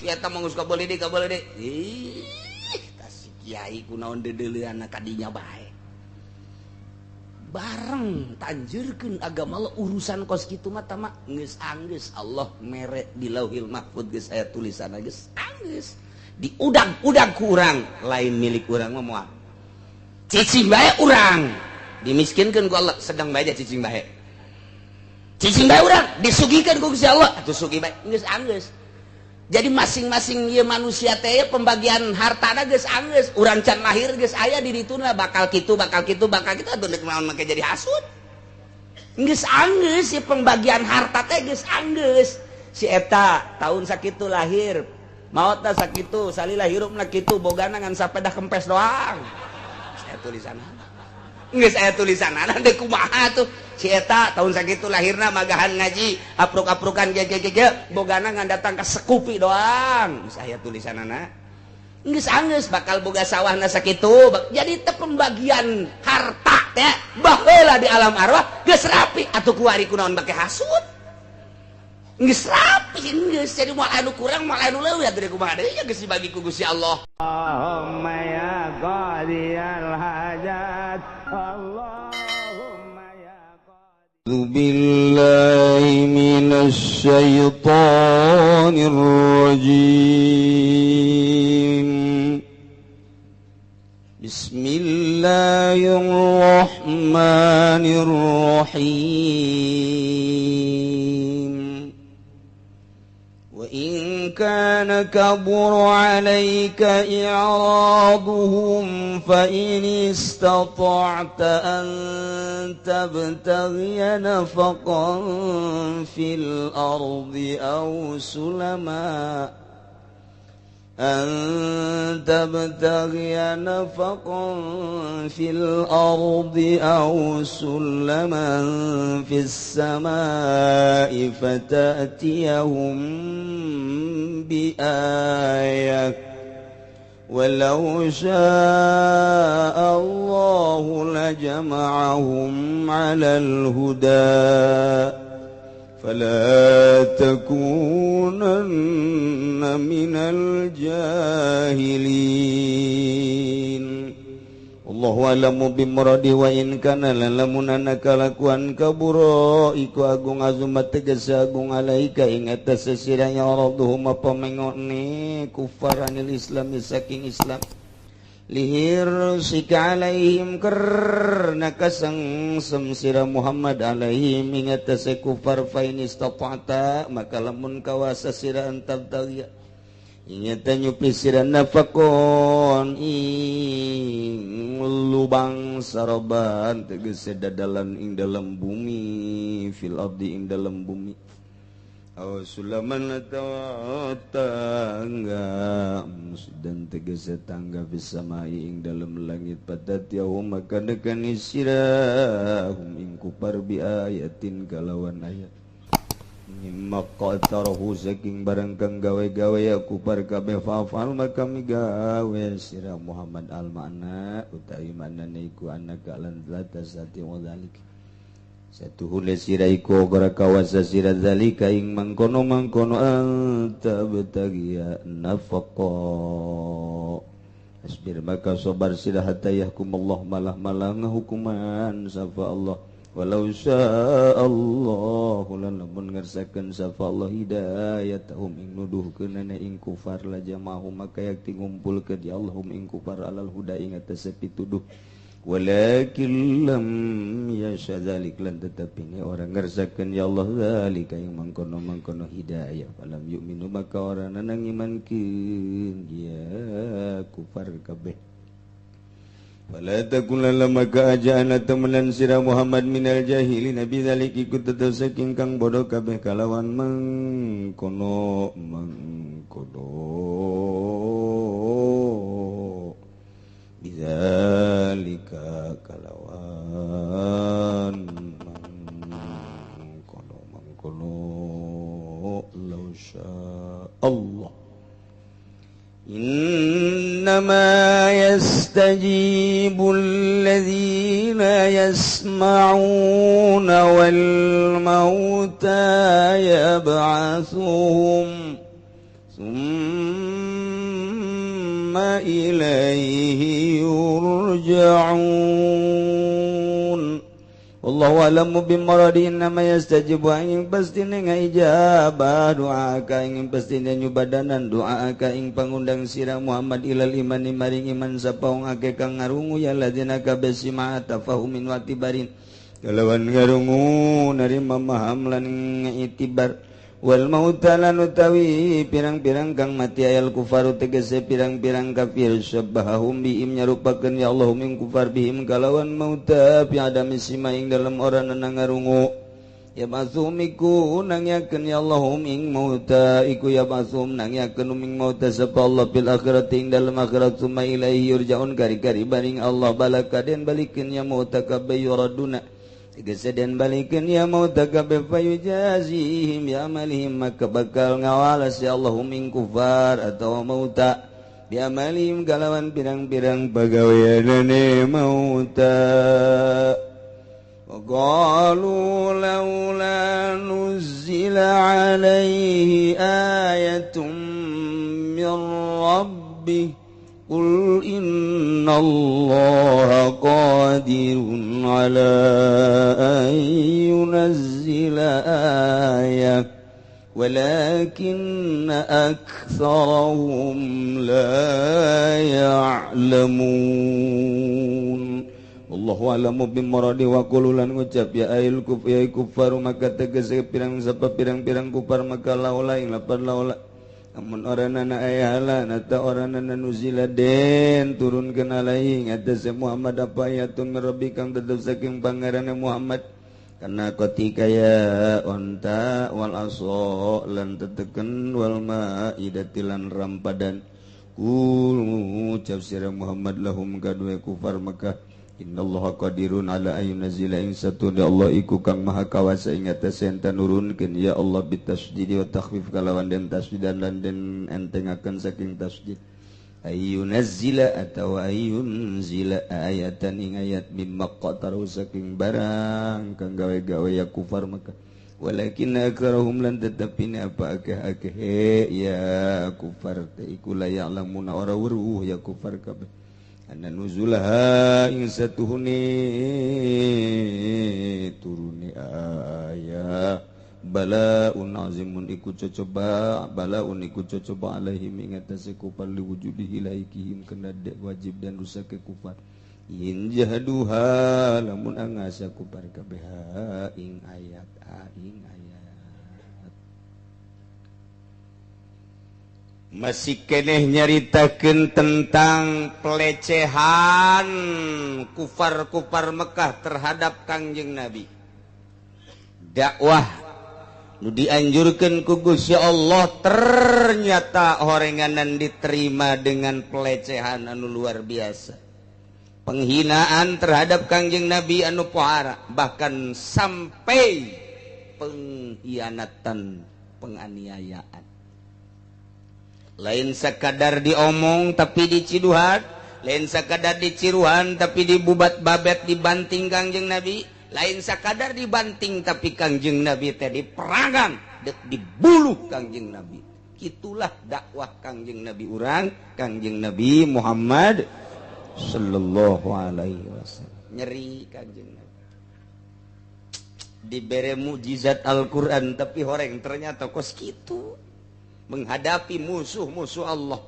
eta mah geus boleh deh ih tas kiai kunaon dedeleuan kadinya bae bareng tanjurkeun agama Allah urusan kos kitu mah tama geus anggeus Allah mere di Lauhil Mahfuz geus aya tulisanna geus anggeus diudag-udag ku urang lain milik urang mah moal cicing bae urang dimiskinkeun ku Allah sedang bae cicing bae urang disugikeun ku Gusti Allah atuh sugih bae geus anggeus. Jadi masing-masing ieu manusia teh pembagian hartana geus anggeus urang can lahir geus aya di dituna bakal kitu atuh deuk naon make jadi hasud geus anggeus si pembagian harta teh geus anggeus si eta tahun sakitu lahir maotna sakitu salila hirupna kitu bogana ngan sapeda kempes doang saya tulisanana geus aya tulisanana teh kumaha tuh si eta tahun sakitu lahirna magahan ngaji apruk-aprukan ge bogana ngan datang ka sekupi doang geus aya tulisanana geus anggeus bakal boga sawahna sakitu jadi teh pembagian harta teh baheula di alam arwah geus rapi atuh kuari kunaon bake hasud geus rapi geus jadi moal anu kurang moal anu leuwih atuh kumaha deui geus dibagi ku Gusti Allah. Allahumma ya qadiyal hajat Allahumma ya qadi billahi minasy syaithanir rajim Bismillahirrahmanirrahim وإن كان كبر عليك إعراضهم فإن استطعت أن تبتغي نفقا في الأرض أو سلما في السماء فتأتيهم بآية ولو شاء الله لجمعهم على الهدى فلا تكونن من الجاهلين Allahu a'lamu bimuradi wa in kana lalamunana kalakuan kabura iku agung azumat tegese agung alaika ing atas sesiranya raduhum pamengone kufaranil islami saking islam lihir sika alaihim karna kasang semsira Muhammad alaihim ing atas kufar fa in istata'ta maka lamun kawasa sira antab tagya ingatan nyupli sira nafakon ing lubang saraban tegese dadalan ing dalam bumi fil ardi ing dalam bumi aw sulaman tangga dan tegese tangga bisa mai ing dalam langit padat yahum maka dekan sira hum ing kupar bi ayatin kalawan ayat mimma qatarahu saking barang kang gawe-gawe aku par kabeh fa'al maka migawe sira Muhammad al makna utawi manane iku anak lan latasati wadzalik satu hule sira iku ora kawasa sira zalika ing mangkono anta betagia nafaqa asbir maka sabar sira hatta yahkumullah malah hukuman safa Allah walau sya'allahu lan lamun ngarsakeun safa Allah hidayatahum ing nuduhkeun ing kufar la jama'hum maka yakti ngumpulkeun di Allahum ing kufar alal huda ing atas pituduh walakin lam yasha dzalik lan tetapi ni orang ngarsakeun ya Allah zalika ing mangkono hidayah falam yu'minu maka orang nang imankeun ya kufar kabeh wala takunna maka ajana temenan sira Muhammad minal jahilin nabi zalik ikut tetep saking kang bodoh kabeh kalawan mangkono bizalika kalawan mangkono law sya Allah innama yastajibul ladzina yasma'una wal mauta yab'atsuhum summa ilaihi yurja'un. Wallahu a'lamu bimaradin nama yastajibu ing pastine ngaijabah doa ka ing pastine nyubadanan doa ka ing pangundang sira Muhammad ilal iman maring iman sapaung ake kang ngarungu ya ladina kabasima tafahumin wa tibarin kalawan ngarungu narima maham lan ngitibar wal mautalan utawi pirang-pirang kang mati ayal kufaru tegese pirang-pirang kafir syabahum biim nyarupakeun ya Allah min kufar bihim kalawan mauta fi adami simaing dalam orang nangarungu ya masumiku nangyakeun ya Allah ing mauta iku ya masum nangyakeun ing mauta sapa Allah fil akhirat ing dalam akhirat summa ilaihi yurjaun kari-kari baring Allah balakaden balikeun ya mauta kabayuraduna tegese den balikeun ya mauta kabeh fayujazihim ya amalihim maka bakal ngawalas ya Allah ing kufar atau mauta bi amalihim kalawan pirang-pirang pagaweanane mauta. Qalu laula nuzila alaihi ayatun min rabbih Qul innallaha qadirun ala an yunazzila ayah walakinna aktsarahum la ya'lamun. Wallahu a'lamu bimaradi wa qululan ngucap ya ail kufaru maka tegese pirang sapa pirang-pirang kufar maka laula ing lapan laula amun oranana ayahala nata oranana nuzila den turun kenalai ngatas Muhammad apa ayatun rabbi kang tetep saking pangerane Muhammad karena ketika ya onta wal aso lan teteken wal maidatilan rampadan kul ngucap sira Muhammad lahum kadue kufar Makkah innallaha qadirun ala ayyunazila ing satuna Allah iku kang maha kawasa ing atase enten nurunkeun ya Allah bitasydid wa takhfif kalawan den tasdidan lan den entengaken saking tasdid ayyunazila atau ayyunzila ayatan ing ayat mimma qataru saking barang kang gawe-gawe ya kufar maka walakin akrahum lan tetapine apa akeh-akeh ya kufar te iku la ya'lamuna ora weruh ya kufar kabeh anna nuzulaha ing satuhune turune aya balaun azimun iku cocoba balaun iku cocoba alaihim ing atase kufar liwujudihi laikihim kena wajib dan rusak ke kufar in jahaduha lamun angasa kufar kabeh ing ayat ing ayat masih keneh nyaritakeun tentang pelecehan kufar-kufar Mekah terhadap Kangjeng Nabi. Dakwah nu dianjurkeun ku Gusti Allah ternyata horenganan diterima dengan pelecehan anu luar biasa. Penghinaan terhadap Kangjeng Nabi anu pohara bahkan sampai pengkhianatan, penganiayaan. Lain sekadar diomong tapi diciduhan, lain sekadar diciruhan tapi dibubat babet dibanting Kangjeng Nabi, lain sekadar dibanting tapi Kangjeng Nabi teh diperangan dek dibuluh Kangjeng Nabi. Itulah dakwah Kangjeng Nabi urang Kangjeng Nabi Muhammad sallallahu alaihi wasallam. Nyeri Kangjeng Nabi dibere mukjizat Al-Qur'an tapi horeng ternyata kos kitu menghadapi musuh-musuh Allah,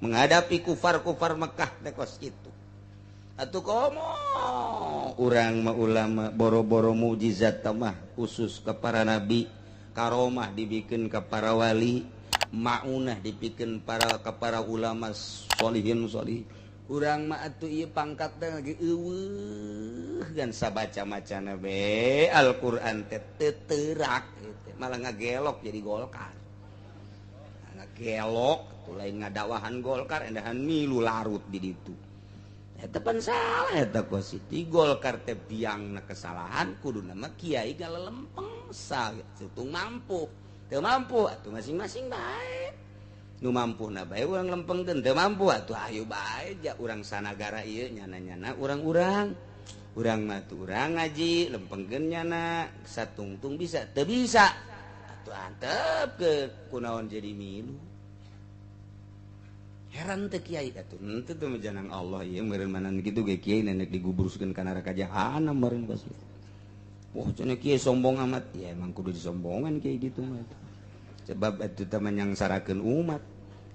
menghadapi kufar-kufar Mekah tekos itu. Atuh komo urang mah ulama boro-boro mukjizat mah khusus ke para nabi, karomah dibikin ke para wali, maunah dibikin para ke para ulama solihin solih. Urang mah atuh ieu pangkatna lagi eueuh gan sabaca macana be Al-Qur'an teh teu teurak malah ngagelok jadi Golkar. Gelok tuh lain ngadawahan Golkar endahan milu larut di ditu eta pan salah eta kositi Golkar teh biangna kesalahan kudu nama kiai galelempeng sa situng mampu teu mampu atuh masing-masing bae nu mampuhna bae urang lempengkeun teu mampu atuh ayo bae ja urang sanagara ieu nyana-nyana urang-urang urang mah tuh urang ngaji lempengkeun nyana satungtung bisa teu bisa antep ke kunaon jadi milu heran teh kiai atuh henteu teh janang Allah ieu meureun manan kitu ge kiai nenek diguburuskeun ka neraka jahanam meureun bos. Wah cenah kiai sombong amat. Ya emang kudu disombongan kiai gitu mah. Sebab atuh teh menyangsarakeun umat.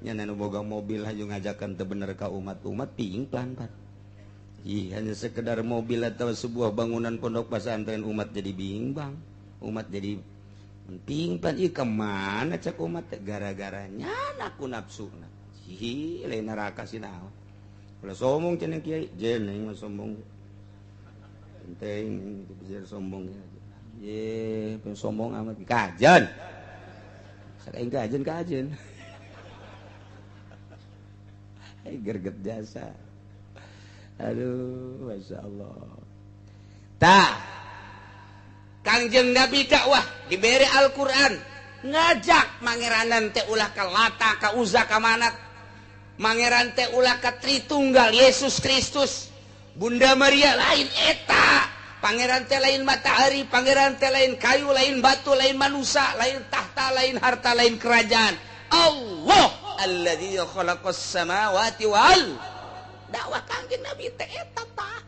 Nya nu boga mobil haju ngajakan teu bener ka umat piingplan pan. Ih hanya sekedar mobil atau sebuah bangunan pondok pesantren umat jadi bimbang. Umat jadi piingplan ieu kemana cek umat teh gara-gara nyana ku nafsuna. Hi lain neraka sinaon. Ulah sombong cenah kiai, jen aing mah sombong. Enteng bisa sombong ya. Ye, sombong amat kajen. Sakaing kajen. Hai gerget jasa. Aduh, Masya Allah. Kangjeng Nabi dakwah diberi Al-Quran ngajak mangeranan teh ulah ka Lata ka Uzza ka Manat, mangeran teh ulah ka Tritunggal Yesus Kristus, Bunda Maria lain eta, pangeran teh lain matahari, pangeran teh lain kayu, lain batu, lain manusia, lain tahta, lain harta, lain kerajaan. Allah alladzi khalaqas samawati wal. Dakwah Kangjeng Nabi teh eta tah.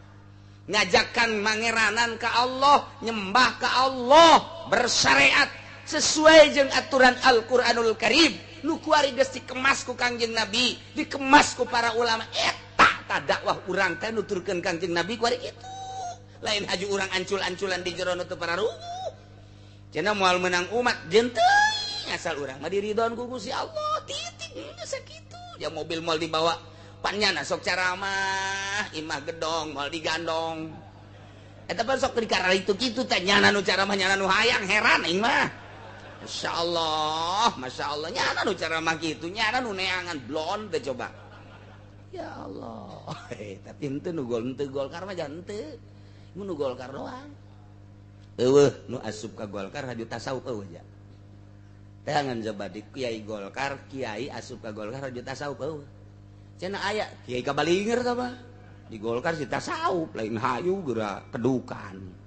Ngajakan mangeranan ka Allah, nyembah ka Allah, bersyariat sesuai jeung aturan Al-Qur'anul Karim. Nu kuari geus dikemas ku Kangjeng Nabi, dikemas ku para ulama. Eta tah dakwah urang teh nuturkeun Kangjeng Nabi kuari kitu. Lain haju urang ancul-anculan di jero nu teu pararuh. Cenah moal meunang umat jeung asal urang mah diridon ku Gusti Allah, titik geus sakitu. Ya mobil moal dibawa pannyana sok caramah, imah gedong moal digandong. Eta pan sok dikara itu kitu teh nyana nu caramah nyana nu hayang heran aing mah. Masya Allah nyana nu caramah kitu, nyana nu neangan blon teh coba. Ya Allah. Tapi henteu nu Golkar mah jangan henteu. Mun nu Golkar doang. Eueuh nu asup ka Golkar haju tasawuf eueuh ja. Teh ngan coba di kiai Golkar, kiai asup ka Golkar haju tasawuf eueuh. Cenah aya kiai kabalinger tah mah. Di Golkar si tasawuf lain hayu geura kedukan.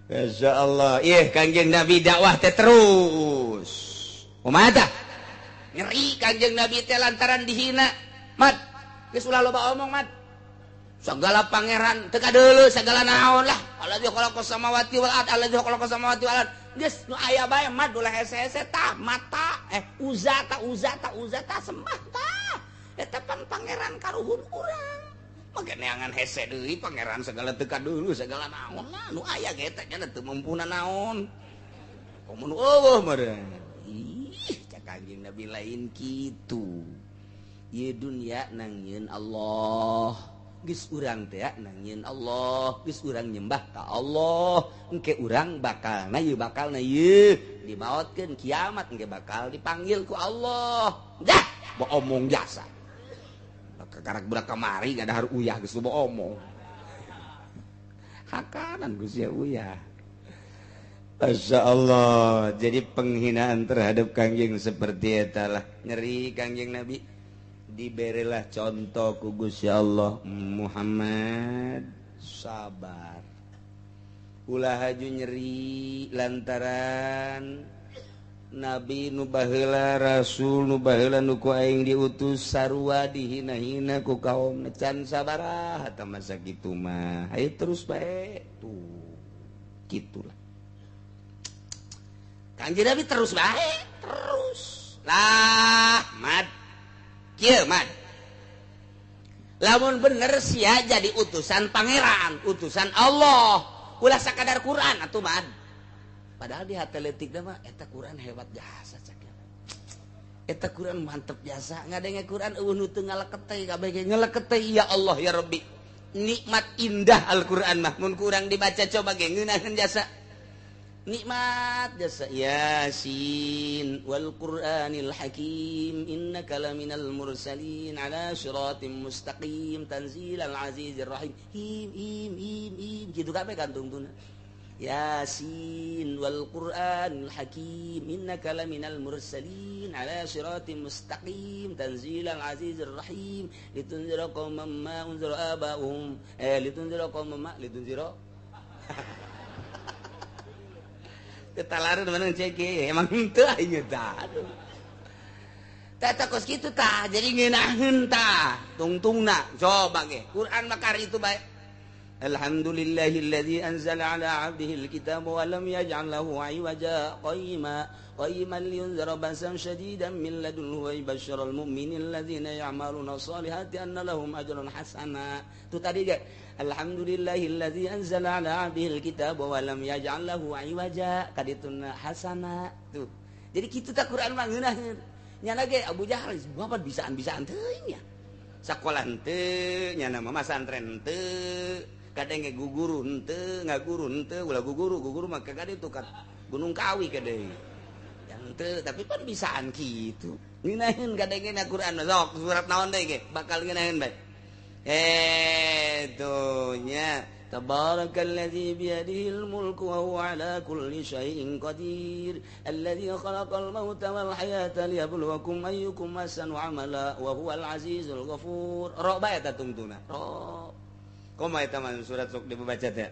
Masya Allah. Ih Kangjeng Nabi dakwah teh terus. Kumaha tah? Ngeri Kangjeng Nabi teh lantaran dihina. Mat, geus ulah loba omong mat. Segala pangeran teu kadeuleu segala naon lah. Allazi khalaqas samawati wal ard, allazi khalaqas samawati wal ard. Geus nu aya bae mah ulah hese-hese tah mata Uzza tah sembah tah. Eta pan pangeran karuhun urang. Mage neangan hese deui pangeran segala teu kadeuleu segala naon lah. Nu aya ge eta nya teu mumpuna naon. Komun eueuh meureun. Ih, cak Kangjeng Nabi lain kitu. Ieu dunya nangieun Allah. Geus urang teh nangieun Allah, geus urang nyembah ka Allah, engke urang bakalna ieu dibaotkeun kiamat engke bakal dipanggil ku Allah. Dah, boomong jasa. Kakarak budak kamari ngadahar uyah geus boomong. Hakanan geus ya uyah. Masya Allah, jadi penghinaan terhadap Kangjeng seperti eta lah. Ngeri Kangjeng Nabi. Diberilah contoh ku Gusti Allah, Muhammad sabar. Ulah haju nyeri lantaran Nabi nu baheula, Rasul nu baheula nu ku aing diutus sarua dihina-hina ku kaumna can sabaraha eta mah sakitu mah. Hayu terus bae tuh. Kitulah. Kanjeng Nabi terus bae, terus. Lah, Mad kieu mah lamun bener sia jadi utusan pangeran, utusan Allah, ulah sakadar Quran atuh mah. Padahal di hateletikna mah eta Quran hebat jasa cak. Eta Quran mantep jasa, ngadenge Quran eueuh nu teu ngaleket teh kabeh ge ngaleket teh ya Allah ya Rabbi. Nikmat indah Al-Qur'an mah mun kurang dibaca coba ge ngeunaheun jasa. Nikmat jasa Yasin wal Qur'anil Hakim innaka laminal mursalin ala siratim mustaqim tanzilal azizir rahim. Him kitu kabeh kantungtuna. Yasin wal Qur'anil Hakim innaka laminal mursalin ala siratim mustaqim tanzilal azizir rahim litunzira qauman ma unzira abahum litunzira qauman ma litunzira ketalaran mana cek emang henteu aing eta. tata kos kitu tah jadi ngeunaheun tah tungtungna coba ge Quran makar itu bae Alhamdulillahilladzi anzala ala 'abdihi alkitaba wa lam yaj'al lahu 'iwaja qayyiman liyunzira ba'san shadidan min ladunhu wa yubashshiral mu'minina alladzina ya'maluna shalihati anna lahum ajran hasana tu tadi ge Alhamdulillahilladzi anzala ala 'abdihi alkitaba wa lam yaj'al lahu 'iwaja kadituna hasana tuh jadi kitu tah Quran mah ngeunaheun nyana ge Abu Jahal bapak bisaan-bisaan teuing nya sakola henteu nyana mah masantren henteu kadang ge guguru henteu ngaguru henteu ulah guguru mah kagade tuh ka Gunung Kawi kade yang henteu tapi pan bisaan kitu ngeunaheun kadang ge na Quran sok surat naon deui ge bakal ngeunaheun bae tuh nya Tabarakalladzi biyadihil mulku wa huwa ala kulli syai'in qadir alladzi khalaqal mauta wal hayata liyabluwakum ayyukum ahsanu amala wa huwal azizul ghafur ro bae ta tungtuna ro koma eta man surat sok dibaca teh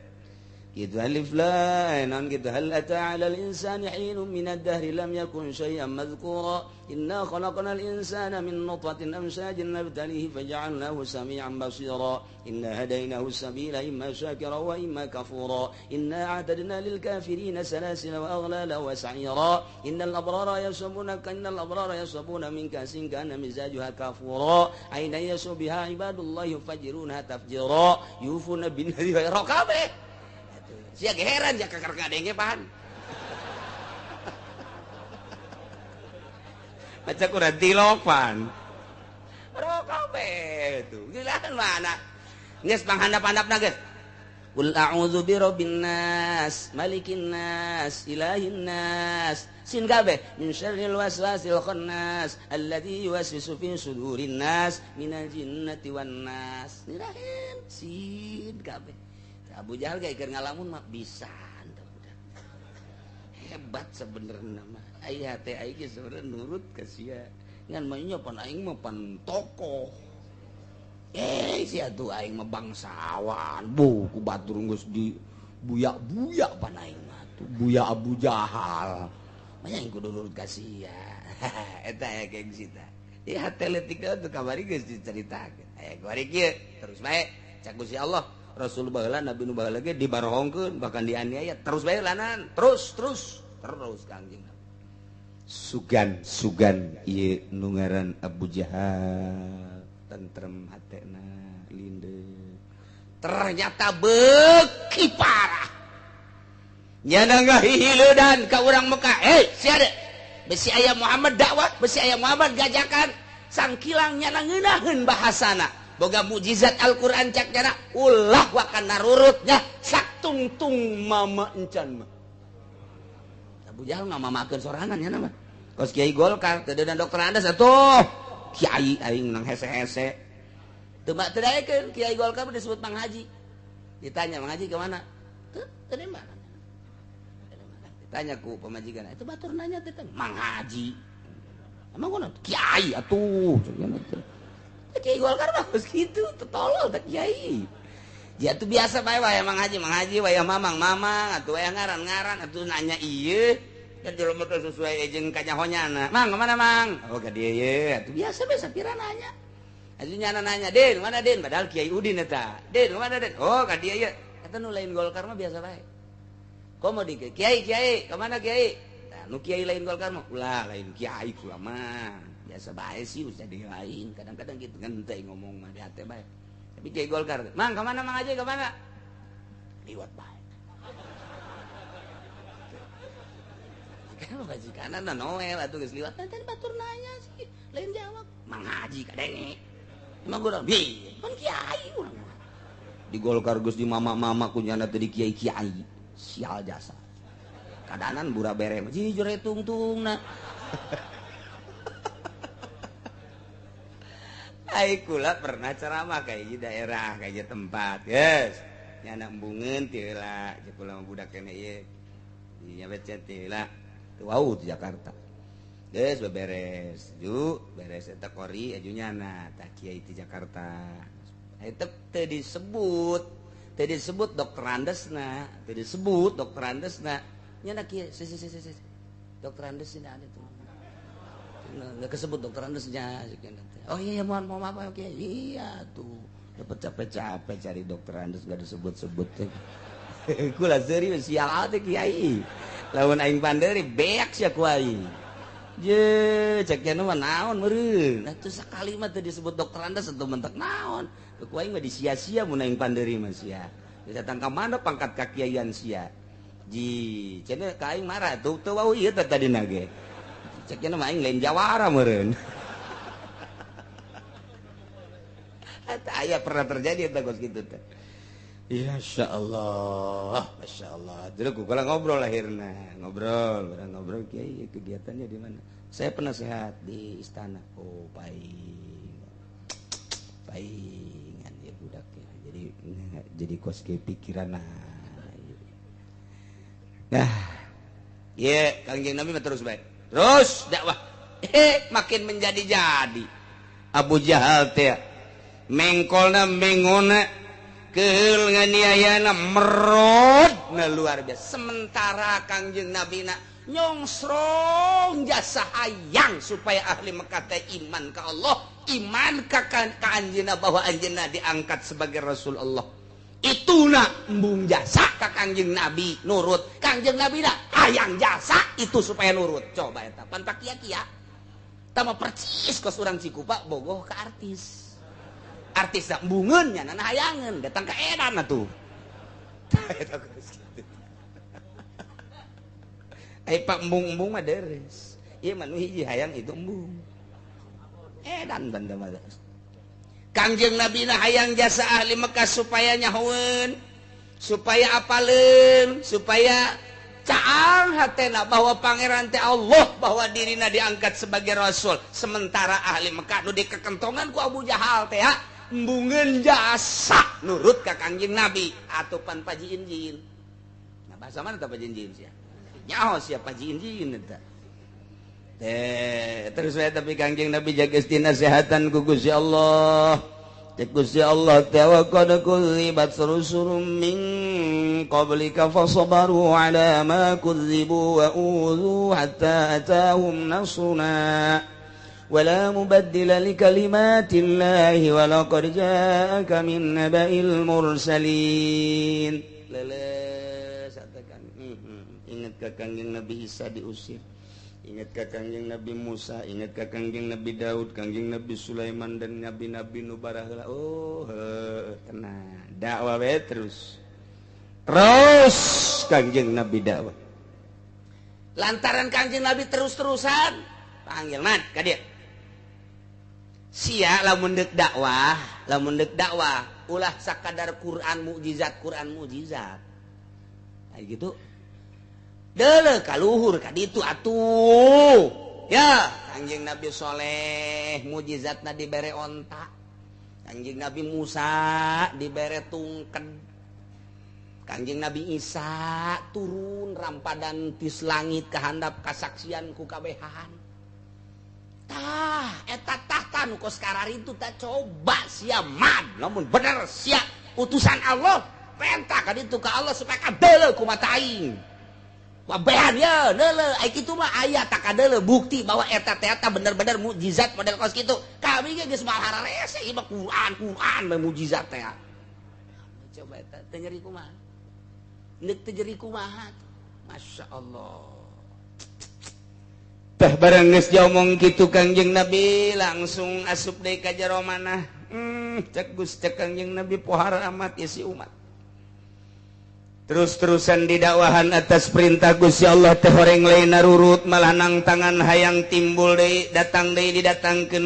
kitu alif lam non kitu hal ata 'alal insani hinun minad dahri lam yakun syai'an madhkura inna khalaqnal insana min nutfatin amshajin nabtalihi faj'alnahu sami'an basira inna hadaynahu as-sabila imma shakira wa imma kafura inna a'tadna lil kafirina salasila wa aghlala wa sa'ira innal abrara yashrabuna min kasin kana mizajuha kafura ayna yashbiha ibadullah yufajjiruna tafjira yufuna bin nadhira kabeh sia ge heran ja kakar kadenge pan baca Quran tilopan ro kabeh tuh gilaan mana geus panghandap-handapna geus qul a'udzu birabbin nas malikin nas ilahin nas sin kabeh min syarril waswasil khannas alladzi yuwaswisu fi sudurin nas minal jinnati wan nas nirahin sin kabeh Abu Jahal kayak keur ngalamun mah bisa hebat sebenarnya mah aya teh aing ge sebenarnya nurut ka sia ngan mah nya pan aing mah pan tokoh sia tuh aing mah bangsawan ku batur geus di buyak-buyak pan aing mah tuh buyak Abu Jahal mah aing kudu nurut ka sia eta aya kayak gitu ya teletika tuh kamari geus diceritakeun aya kamari kieu terus bae cak Gusti Allah Rasul baheula Nabi nu baheula ge dibarohongkeun bahkan dianiaya terus bae lanan terus kangjeng sugan ieu nu ngaran Abu Jahal tentrem hatena lindeu ternyata beuki parah nyana ngahihileudan ka urang Mekah sia de besi aya Muhammad dakwah besi aya Muhammad gajakan sangkilang nyana ngeunaheun bahasana boga mukjizat Al-Quran cak jana ulah wakan narurutnya sak tungtung mama encan mah Abu Jahal nggak mamakeun sorangan ya nama kos Kiai Golkar teu dan dokter Andes atuh Kiai aing nang hese-hese teu mak teu daekeun Kiai Golkar disebut Mang Haji ditanya Mang Haji ke mana teu di mana ditanya ku pemajikan itu batur nanya teh Mang Haji emang kunaon Kiai atuh Kiai Golkar bagus gitu, tolol tak Kiai. Dia tuh biasa bae wayah Mang Haji wayah Mamang, atuh wayah ngaran atuh nanya ieu. Kan jelema teh sesuai jeung kanyahonyana. Mang, kemana Mang? Oh ka dieu ye, atuh biasa pira nanya. Atuh nyana nanya, "Den, mana Den?" Padahal Kiai Udin eta. "Den, kemana Den?" Oh ka dieu ye. Eta nu lain Golkar mah biasa bae. Komo di Kiai, kemana Kiai? Nah, nu Kiai lain Golkar mah ulah lain Kiai kula mah. Biasa bae sih usah dilain kadang-kadang gitu ngenteh ngomong mah di hate bae tapi Kiai Golkar Mang kemana Mang Haji kemana liwat bae kan majikanan na Noel atuh geus liwat tadi batur nanya sih lain jawab Mang Haji kadenge emang gua bi kan Kiai urang di Golkar geus di mama-mama kunyana teh di Kiai sial jasa kadanan bura bere mah jujur tungtungna Ai kula pernah ceramah kayak di daerah kayak tempat, guys. Nyana embungeun teu heula, jeung kula budak kene ieu. Nya becet teu heula. Teu wau di Jakarta. Geus beberes, ju beres eta kori aju nyana tah kiai di Jakarta. Eta teu disebut dokter Andesna, Nyana kieu, Dokter Andes ini ada tuh. nggak kesebut dokter Andesnya. Oh iya mohon maaf oke iya tuh dapat capek-capek cari dokter Andes nggak disebut-sebut. Kula serius sial ate kiai. Lawan aing panderi beak sia ku aing. Je cek mah naon meureun. Nah teu sakali mah teu disebut dokter Andes atau mentek naon. Ku aing mah disia-sia mun aing panderi mah sia. Datang ka mana pangkat kakiaian sia. Ji cenah ka aing marah tuh teu wau ieu teh tadina ge. Cek mah aing lain jawara meureun. Eta aya pernah terjadi eta kos kitu teh. Ya Masya Allah, Masya Allah. Dulu kalau ngobrol lahirnya, ngobrol kiai kegiatannya di mana? Saya penasehat di istana. Oh paingan ya budak ya. Jadi kos ke pikiran nah, ya Kangjeng Nabi terus baik, terus dakwah. Makin menjadi-jadi. Abu Jahal teh mengkolna mengona. Keul nganiayana merod na luar biasa. Sementara Kangjeng Nabi na nyongsrong jasa hayang supaya ahli Mekah teh iman ka Allah, iman ka anjeunna bahwa anjeunna diangkat sebagai Rasul Allah. Ituna embung jasa ka Kangjeng Nabi nurut. Kangjeng Nabi na hayang jasa itu supaya nurut. Coba eta pan pakia-kia. Tama percis kos urang Cikupa bogoh ka artis. Artis tak embungeunnya nana hayangan datang ke edan atuh. Pak embung mah deres. Ieu mah nu hiji hayang itu embung. Edan banda mah. Kangjeng Nabi na hayang jasa ahli Mekah supaya nyahoeun, supaya apaleun, supaya caang hatena bahwa pangeran teh Allah, bahwa dirina diangkat sebagai rasul. Sementara ahli Mekah nu dikekentongan ku Abu Jahal teh embungeun jasa nurut ka Kangjeng Nabi atupan Paji Injin. Nah bahasa mana teh Paji Injin sia? Nyaho sia Paji Injin eta. Terus saya tapi Kangjeng Nabi jaga istinasehatan ku Gusti Allah. Cek Gusti Allah teh wa qad kudzibat rusulun min qablika fasabaru ala ma kudzibu wa udzu hatta atahum nasruna. ولا مبدل لكلمات الله ولقد جاءك من نبأ المرسلين. Leles katakan ingat ka Kangjeng Nabi Isa diusir, ingat ka Kangjeng Nabi Musa, ingat ka Kangjeng Nabi Daud, Kangjeng Nabi Sulaiman dan nabi-nabi nu baraheula. Oh tenang dakwah we terus Kangjeng Nabi dakwah. Lantaran Kangjeng Nabi terus-terusan panggil mat ka dieu. Sia lamun deuk dakwah ulah sakadar Quran mukjizat kayak gitu deuleu ka luhur ka ditu atuh ya. Kangjeng Nabi Soleh mukjizatna dibere onta, Kangjeng Nabi Musa dibere tungked, Kangjeng Nabi Isa turun rampadan tis langit kahandap kasaksian ku kabehan. Eta tahta nu kos kararitu tak coba sia man lamun bener sia utusan Allah perintah ka ditu ka Allah supaya kadeuleu ku mata aing. Wabehan ya deuleu ai kitu mah aya tak kadeuleu bukti bahwa eta teh bener-bener mukjizat model kos kitu. Kami ge geus malahara rese ieu mah Quran mah mukjizat teh. Coba eta teu nyeri kumaha? Neuk teu nyeri kumaha? Masya Allah. Tah barang geus diomong kitu Kangjeng Nabi langsung asup deui ka jero manah. Cek Kangjeng Nabi pohara amat ya si umat. Terus-terusan didakwahan atas perintah Gusti Allah teh horeng lain narurut malah nang tangan hayang timbul deui datang deui didatangkeun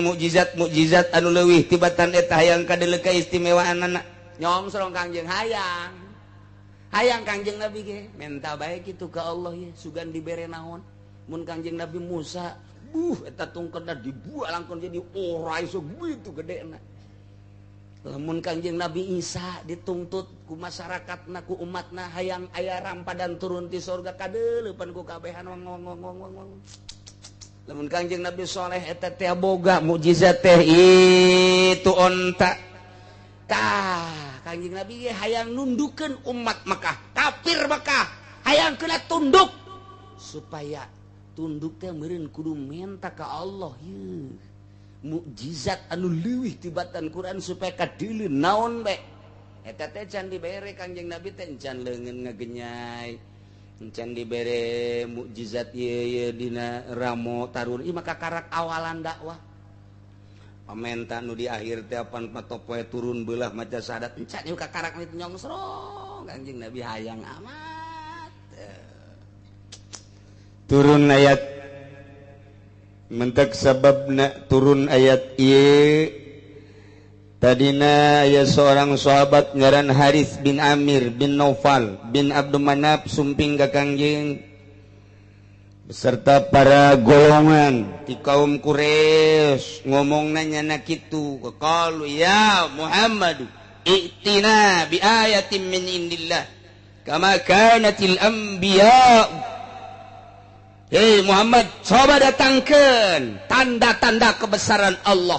mukjizat anu leuwih tibatan eta hayang kadeuleu kaistimewaanna. Nyomsrong Kangjeng hayang Kangjeng Nabi ge menta bae kitu ka Allah ya sugan dibere naon. Mun Kangjeng Nabi Musa eta tungkedna dibuat langkon jadi orai segitu gedena. Lamun Kangjeng Nabi Isa dituntut ku masyarakatna ku umatna hayang aya rampadan turun ti surga kadeuleupan ku kabehan wong. Lamun Kangjeng Nabi Soleh eta teh boga mukjizat teh itu onta. Tah Kangjeng Nabi hayang nundukeun umat Mekah, kafir Mekah hayang kena tunduk supaya tunduk teh meureun kudu minta ka Allah yeuh mukjizat anu leuwih tibatan Quran supaya kadeuleu naon be eta teh can dibere Kangjeng Nabi teh can leungeun ngagenyai can dibere mukjizat ieu dina ramo tarun ieu mah kakarak awalan dakwah pamenta nu di akhir teh apan patopoe turun beulah maca syahadat encan ieu kakarak nu nyongsrong Kangjeng Nabi hayang amat turun ayat mentek sababna turun ayat ieu tadina aya seorang sahabat ngaran Harits bin Amir bin Naufal bin Abdul Manaf sumping ka Kangjeng beserta para golongan di kaum Quraisy ngomong nanya na kitu qalu ya Muhammad i'tina bi ayatin min indillah kama kanatil anbiya. Hei Muhammad, coba datangkan tanda-tanda kebesaran Allah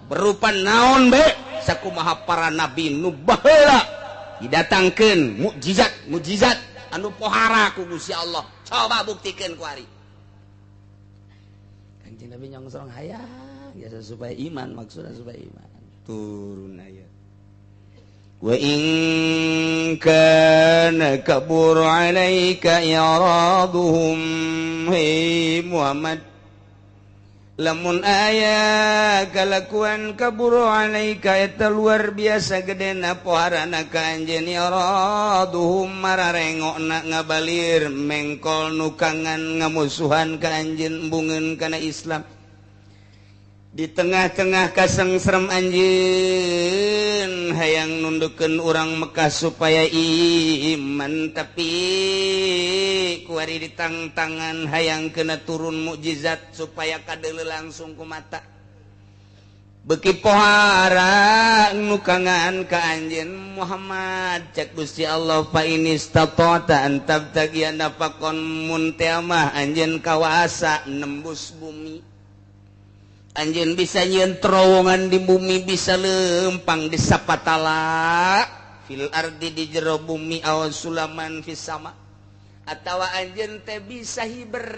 berupa naon be sakumaha para nabi nu baheula didatangkeun mukjizat anu pohara ku Gusti Allah. Coba buktikeun ku ari. Kanjeng Nabi nyongsong hayang ya supaya iman maksudna supaya iman. Turun ayat. Wa in kana kabur alaika iraduhum hei Muhammad lamun aya kalakuan kabur alaika eta luar biasa gedena poharana ka anjeun iraduhum mararengokna ngabalir mengkol nukangan ngamusuhan ka anjeun embungeun kana Islam di tengah-tengah kasengserem anjeun hayang nundukeun urang Mekah supaya iman tapi kuari ditangtangan hayang kena turun mukjizat supaya kadeuleu langsung ku mata beuki pohara nukangan ka anjeun Muhammad cek Gusti Allah fa inistata'ta an tabtaghiya nafaqan mun teh mah anjeun kawasa nembus bumi anjeun bisa nyieun terowongan di bumi bisa lempang di sapatala fil ardi di jero bumi aw sulaman fis sama atawa anjeun teh bisa hiber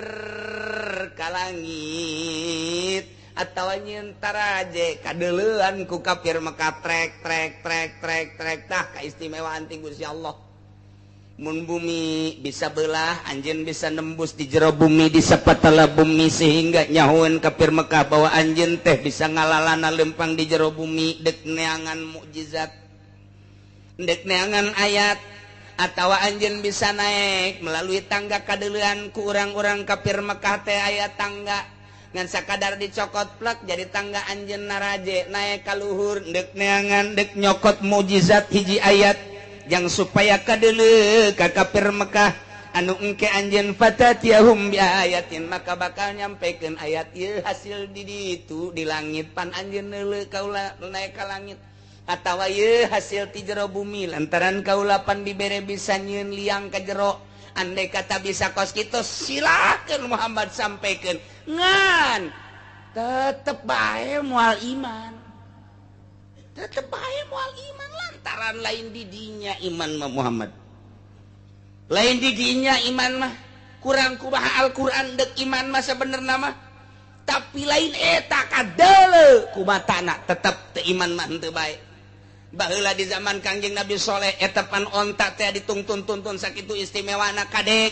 ka langit atawa nyieun taraje kadeuleuan ku kafir Mekah trek tah kaistimewaan ti Gusti Allah mun bumi bisa belah anjeun bisa nembus di jero bumi di sapatala bumi sehingga nyahoeun kafir Mekah bahwa anjeun teh bisa ngalalana lempang di jero bumi dek neangan mukjizat dek neangan ayat atawa anjeun bisa naik melalui tangga kadeuleuan ku urang-urang kafir Mekah teh aya tangga ngan sakadar dicokot plek jadi tangga anjeun naraje naik ka luhur dek neangan dek nyokot mukjizat hiji ayat yang supaya kadeuleu ka kafir Mekah anu engke anjeun fatatiyahum bi ayatin maka bakal nyampekeun ayat ieu hasil di ditu di langit pan anjeun neuleu kaula naik ka langit atawa ieu hasil ti jero bumi lantaran kaula pan dibere bisa nyieun liang ka jero andai kata bisa kos kitu silakeun Muhammad sampaikeun ngan tetep bae moal iman tetep bae moal iman lantaran lain di dinya iman mah Muhammad lain di dinya iman mah kurang kumaha Al-Qur'an dek iman mah sabenerna mah tapi lain eta kadeuleu kumatana tetep teu iman mah henteu bae baheula di zaman Kangjeng Nabi Soleh eta pan onta teh dituntun-tuntun sakitu istimewana kade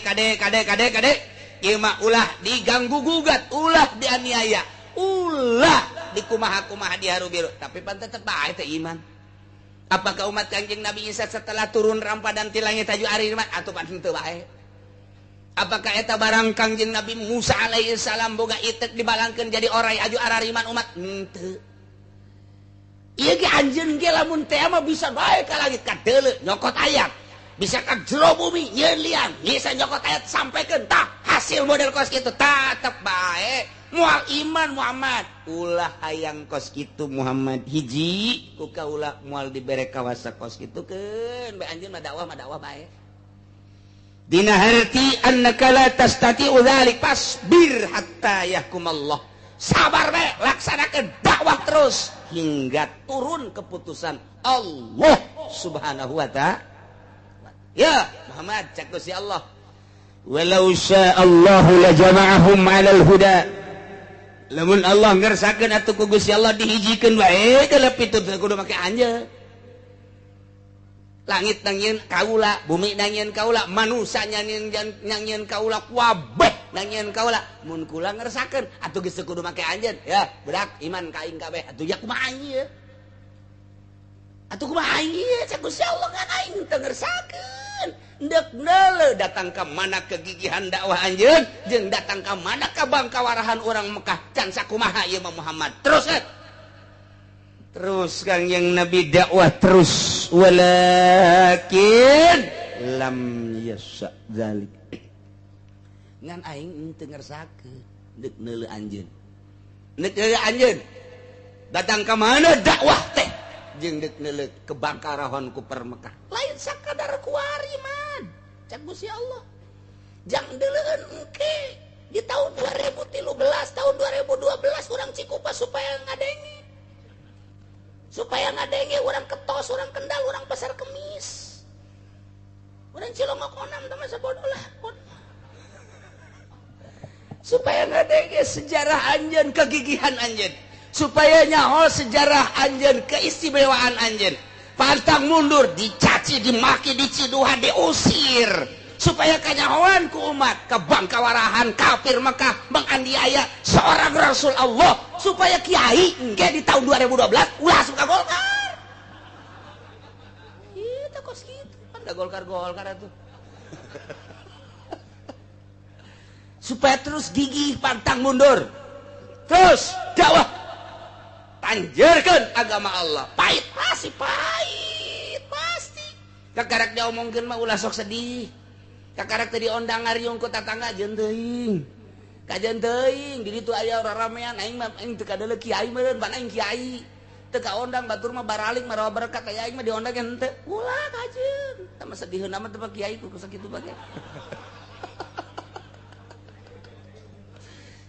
ieu mah ulah diganggu gugat ulah dianiaya ulah dikumaha-kumaha diharu-biru tapi pan tetep bae teh iman. Apakah umat Kangjeng Nabi Isa setelah turun rampadan ti langit aju ari iman atuh pan henteu bae. Apakah eta barang Kangjeng Nabi Musa alaihi salam boga itek dibalangkeun jadi orai aju arariman umat henteu. Ieu ge anjeun ge lamun teh mah bisa bae ka langit kadeuleu nyokot ayat. Bisa ka jero bumi nyieun liang bisa nyokot ayat sampaikeun tah hasil model kos kitu tetep bae. Mual iman Muhammad ulah hayang kos kitu Muhammad hiji ku kaula mual dibere kawasa kos kitu keun bae anjeun mah dakwah bae dina harti annaka la tastati'u dzalik fasbir hatta yahkumallah sabar bae laksanakeun dakwah terus hingga turun keputusan Allah Subhanahu wa ta'ala ya Muhammad cek Gusti Allah walau sya'allahu lajama'ahum 'alal huda. Lamun Allah ngersakeun atuh ku Gusti Allah dihijikeun wae geuleuh pitu teu kudu make anjeun. Langit nangieun kaula, bumi nangieun kaula, manusia nangieun kaula, kabeh nangieun kaula. Mun kula ngersakeun atuh geus kudu make anjeun. Ya, budak iman ka aing kabeh. Atuh ya kumaha ieu? Atuh kumaha ieu? Cak Gusti Allah ngan aing teu ngersakeun. Dek neule datang ke mana kegigihan dakwah anjeun jeung datang ke mana kabangkawarahan orang Mekah can sakumaha ieu mah Muhammad. Terus Kang yang Nabi dakwah terus walakin lam yasha dzalik. Ngan aing teu ngersakeun dek neule anjeun. Dek neule anjeun datang ke mana dakwah teh jeung dek neule kebangkarahan ku per Mekah. Lain sakadar kuari man. Cak Gusti Allah. Jang deuleueun engke di tahun 2013, tahun 2012 urang Cikupa supaya ngadenge. Supaya ngadenge urang Ketos, urang Kendal, urang Pasar Kemis. Urang Cilongok Onam teh masa bodoh lah. Supaya ngadenge sejarah anjeun, kegigihan anjeun. Supaya nyaho sejarah anjeun, keistimewaan anjeun. Pantang mundur, dicaci, dimaki, diciduha, diusir. Supaya kanyahoan ku umat, kebangkawarahan kafir Mekah menganiaya seorang Rasul Allah. Supaya kiai engke di tahun 2012 ulah suka Golkar. Itu kos gitu, kan da Golkar atuh. Supaya terus gigih, pantang mundur. Terus dakwah tanjurkeun agama Allah. Pahit pasti pahit pasti. Kakarek diomongkeun mah ulah sok sedih. Kakarek teh diondang ngariung ku tatangga jeung teuing. Kajen teuing di ditu aya raramean aing mah aing teu kadeuleu kiai meureun pan aing kiai. Teu kaondang batur mah baralik marawa berkat aya aing mah diondang henteu. Ulah kajeun. Tah mah sedihieun mah teu kiai ku sakitu bae.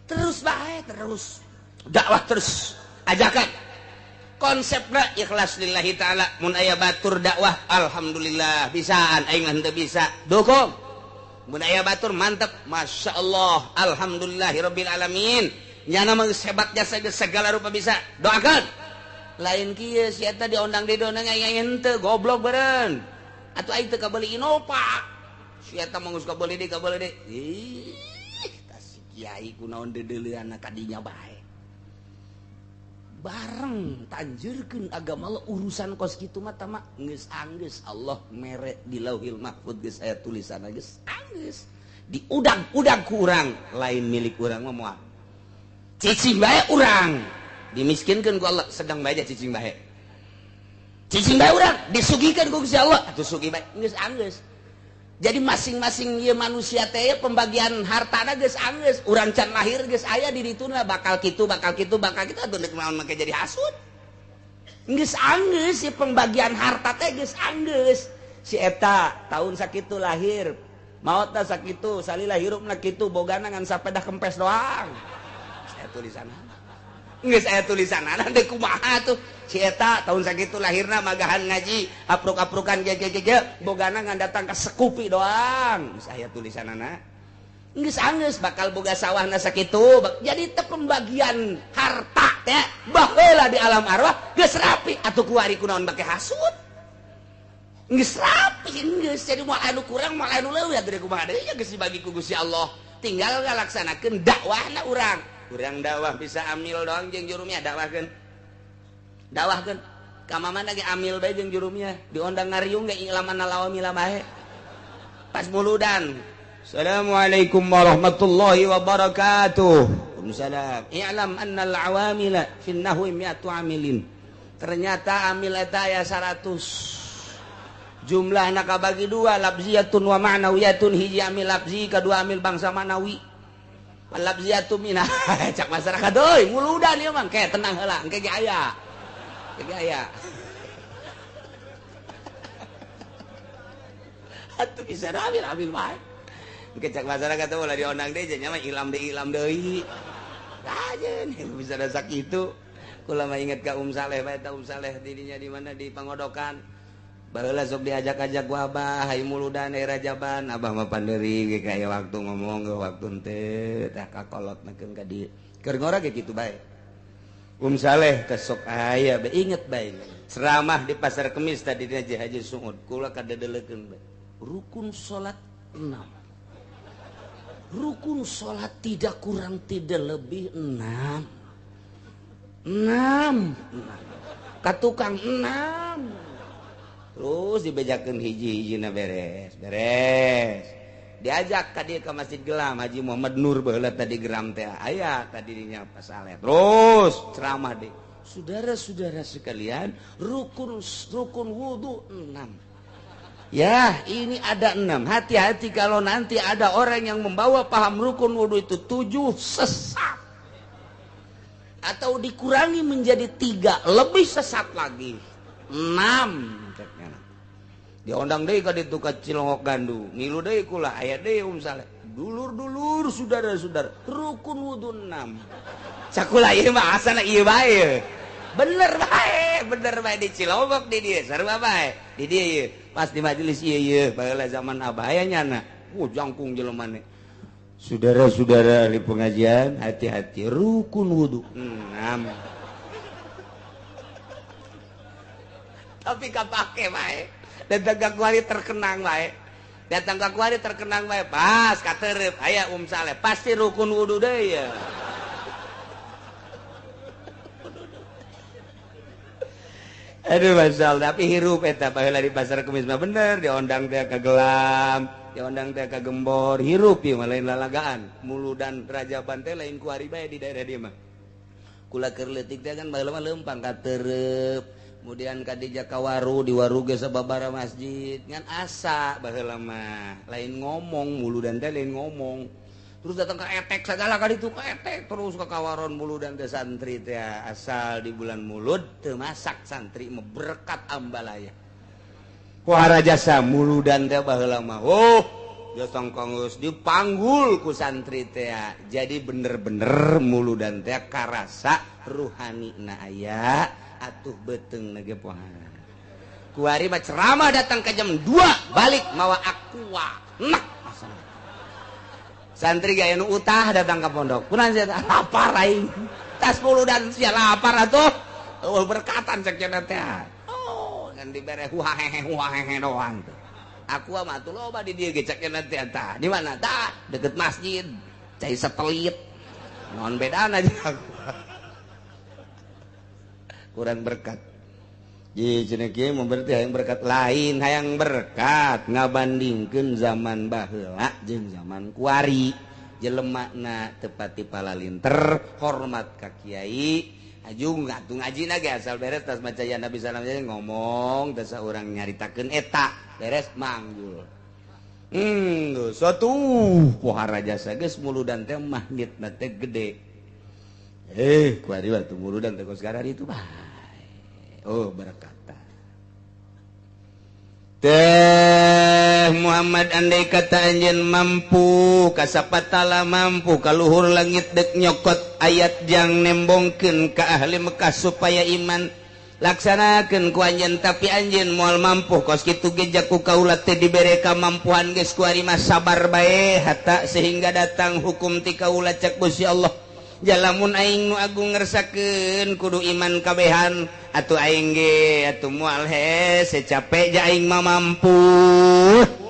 Terus bae terus. Dakwah terus. Ajakan konsepna ikhlas lillahi ta'ala. Mun aya batur dakwah alhamdulillah bisaan aing mah henteu bisa dukung. Mun aya batur mantep masya Allah alhamdulillahirabbil alamin nyana mah hebat jasa segala rupa bisa doakan. Lain kieu si eta diondang di dona aing henteu goblok beureun atuh aing teu kabeuli Innova si eta mah geus kabeuli deui ih tah si kiai kunaon deuleuan kadinya bae bareng tanjurkeun agama Allah urusan kos kitu mah tama geus anggeus Allah mere di Lauhil Mahfuz geus aya tulisanna geus anggeus diudang-udang ku urang lain milik urang mah moal cicing bae urang dimiskinkeun ku Allah sedang bae cicing bae urang disugikeun ku Gusti Allah atuh sugih bae geus anggeus. Jadi masing-masing ieu manusia teh pembagian hartana geus anggeus. Urang can lahir geus aya di dituna bakal kitu atuh neuk naon make jadi hasud. Geus anggeus si pembagian harta teh geus anggeus. Si eta tahun sakitu lahir, maotna sakitu, salila hirupna kitu, bogana ngan sapeda kempes doang. Saya tulisanna. Geus aya tulisanana teh kumaha tuh. Si eta tahun sakitu lahirna magahan ngaji apruk-aprukan gege bogana ngan datang ke sekupi doang saya tulisanana geus anggeus bakal boga sawahna sakitu jadi teu pembagian harta teh baheula di alam arwah geus rapi atuh kuari kunaon bake hasud geus rapi geus jadi moal anu kurang moal anu leuwih atuh kumaha deui geus dibagi ku Gusti Allah tinggal ngalaksanakeun dakwahna urang dakwah bisa amil doang jeung jurumnya dakwahkeun ka mamana ge amil bae jeung jurumnya diondang ngariung ge ilaman lawamila bae pas muludan assalamualaikum warahmatullahi wabarakatuh waalaikumsalam i'lam annal awamila fin nahwi mi'atu amilin ternyata amil eta aya 100 jumlahna kabagi dua labziyatun wa ma'nawiyatun hiji amil labzi kadua amil bangsa manawi labziyatu minah cak masyarakat euy muludan ieu mah ke tenang heula engke ge aya atuh bisa ambil bae kecak masyarakat teh ulah diondang deui nya mah ilam deui ajeun bisa da sakitu kula mah inget ka Saleh bae ta Saleh di dinya di mana di Pangodokan baheula sok diajak-ajak ku Abah hayang muludan Rajaban Abah mah panderi ge kaya waktu ngomong ge waktu teu tah kakolotnakeun ka dieu keur ngora ge kitu bae Saleh teh sok aya bae inget bae ceramah di pasar Kemis tadi di Haji Sungud kula kadedelekeun bae rukun salat 6 rukun salat tidak kurang tidak lebih 6 katukang 6 terus dibejakeun hiji-hijina beres diajak tadi ke Masjid Gelam Haji Muhammad Nur baheula tadi geram teh aya tadi dinya Pak Saleh terus ceramah deh saudara-saudara sekalian rukun wudu 6 ya ini ada 6 hati-hati kalau nanti ada orang yang membawa paham rukun wudu itu 7 sesat atau dikurangi menjadi 3 lebih sesat lagi 6 diondang deui ka ditu ka Cilongok Gandu ngilu deui kula aya deui Saleh dulur-dulur saudara-saudara rukun wudu 6 sakula ieu mah asana ieu bae bener bae di Cilongok di dieu sarua bae di dieu pas di majelis ieu baheula zaman Abah aya nyana jangkung jelemane saudara-saudara di pengajian hati-hati rukun wudu 6 tapi kapake bae datang ke kuari terkenang bae pas katerep aya Saleh pasti rukun wudu deui ya aduh masalah tapi hirup eta baheula di pasar Kemis mah bener diondang teh ka Gelam diondang teh ka Gembor hirup ieu mah lain lalagaan muludan Rajaban teh lain kuari bae di daerah dieu mah kula keur leutik teh kan baheula mah leumpang katerep kemudian kadija ka waru di waru ge sababaraha masjid ngan asa baheula mah lain ngomong muludan teh lain ngomong terus datang ka etek sagala ka ditu ka etek terus ka kawaron muludan teh santri teh asal di bulan mulud teu masak santri mah berkat ambalaya kuara jasa muludan teh baheula mah jasa kanggeus dipanggul ku santri teh jadi bener-bener muludan teh karasa ruhanina aya atuh beteng nage pohara kuari mah ceramah datang ke jam 2 balik mawa aqua nah santri gaya nu utah datang ke pondok kunaon sia lapar aing tas muludan sia lapar atuh berkatan cek cenah teh kan dibere huahehe doang tuh aqua mah tuh loba di dieu ge cek cenah teh tah di mana tah deket masjid cai satelit naon bedana jeung kurang berkat jadi cenah kieu mah berarti hayang berkat lain hayang berkat ngabandingkeun zaman baheula jeung zaman kuari jelemana teu pati palalinter hormat ka kiai ajung atuh ngajina ge asal beres tas maca ya Nabi sallallahu alaihi wasallam ngomong teu saurang nyaritakeun eta beres manggul suatu pohara jasa geus muludan teh magnetna teh gede kuari waktu muludan teh sekarang itu bae berkata teh Muhammad andai kata anjeun mampu kasapatala mampu kaluhur langit dek nyokot ayat jang nembongkeun ka ahli Mekah supaya iman laksanakeun ku anjeun tapi anjeun moal mampu kos kitu ge jaku kaula teu dibere kamampuan geus kuari mah sabar bae hatta sehingga datang hukum ti kaula cek Gusti Allah jalamun aing nu agung ngersakeun kudu iman kabehan atuh aing ge atuh moal hese capek ja aing mah mampu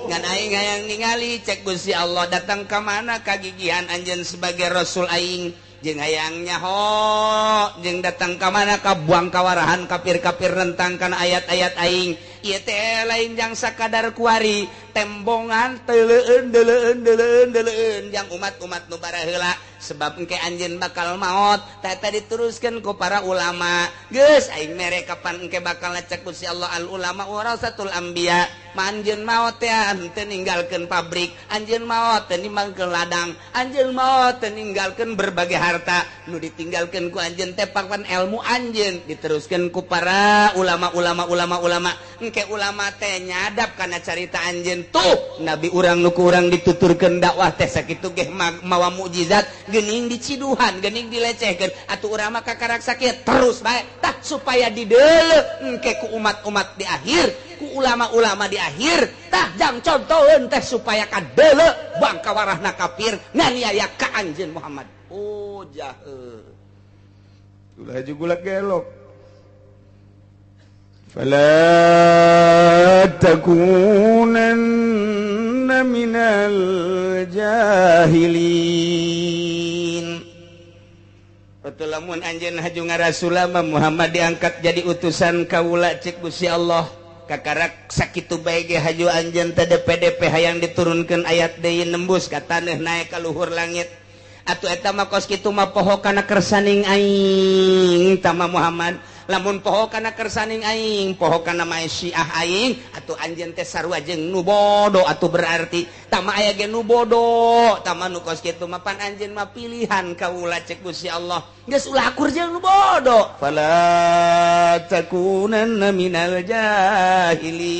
ngan aing hayang ningali cek Gusti Allah datang ka mana kagigihan anjeun sebagai rasul aing jeung hayang nyaho jeung datang ka mana ka buang kawarahan kafir-kafir rentang kana ayat-ayat aing ieu teh lain jang sakadar kuari tembongan deleueun jang umat-umat nu baraheula sebab engke anjeun bakal maot tata diteruskeun ku para ulama geus aing mere kapan engke bakal cek Gusti Allah al ulama warasatul anbiya anjeun maot teh henteu ninggalkeun pabrik anjeun maot teu ninggalkeun ladang anjeun maot teu ninggalkeun berbagai harta nu ditinggalkeun ku anjeun teh papan ilmu anjeun diteruskeun ku para ulama engke ulama teh nyadap kana carita anjeun tuh nabi urang nu ku urang dituturkeun dakwah teh sakitu ge mawa mukjizat gening diciduhan gening dilecehkeun atuh urang mah kakarak sakit terus bae tah supaya dideuleu engke ku umat-umat di akhir ku ulama-ulama di akhir tah jang contoheun teh supaya kadeuleu bangka warahna kafir nganiaya ka anjeun Muhammad. Oh jaheul ulah juga gelok fala takunanna minal jahilin. Betul lamun anjeun haju ngarasulama Muhammad diangkat jadi utusan kaula cek Gusti Allah kakarak sakitu bae ge haju anjeun teh DP hayang diturunkeun ayat deui nembus ka taneuh naek ka luhur langit atuh eta mah kos kitu mah poho kana kersaning aing tama Muhammad lamun poho kana kersaning aing poho kana mae syiah aing atuh anjeun teh sarua jeung nu bodo atuh berarti tama aya ge nu bodo tama nu kos kitu mah pan anjeun mah pilihan kaula cek Gusti Allah geus ulah akur jeung nu bodo fala takunanna minal jahilin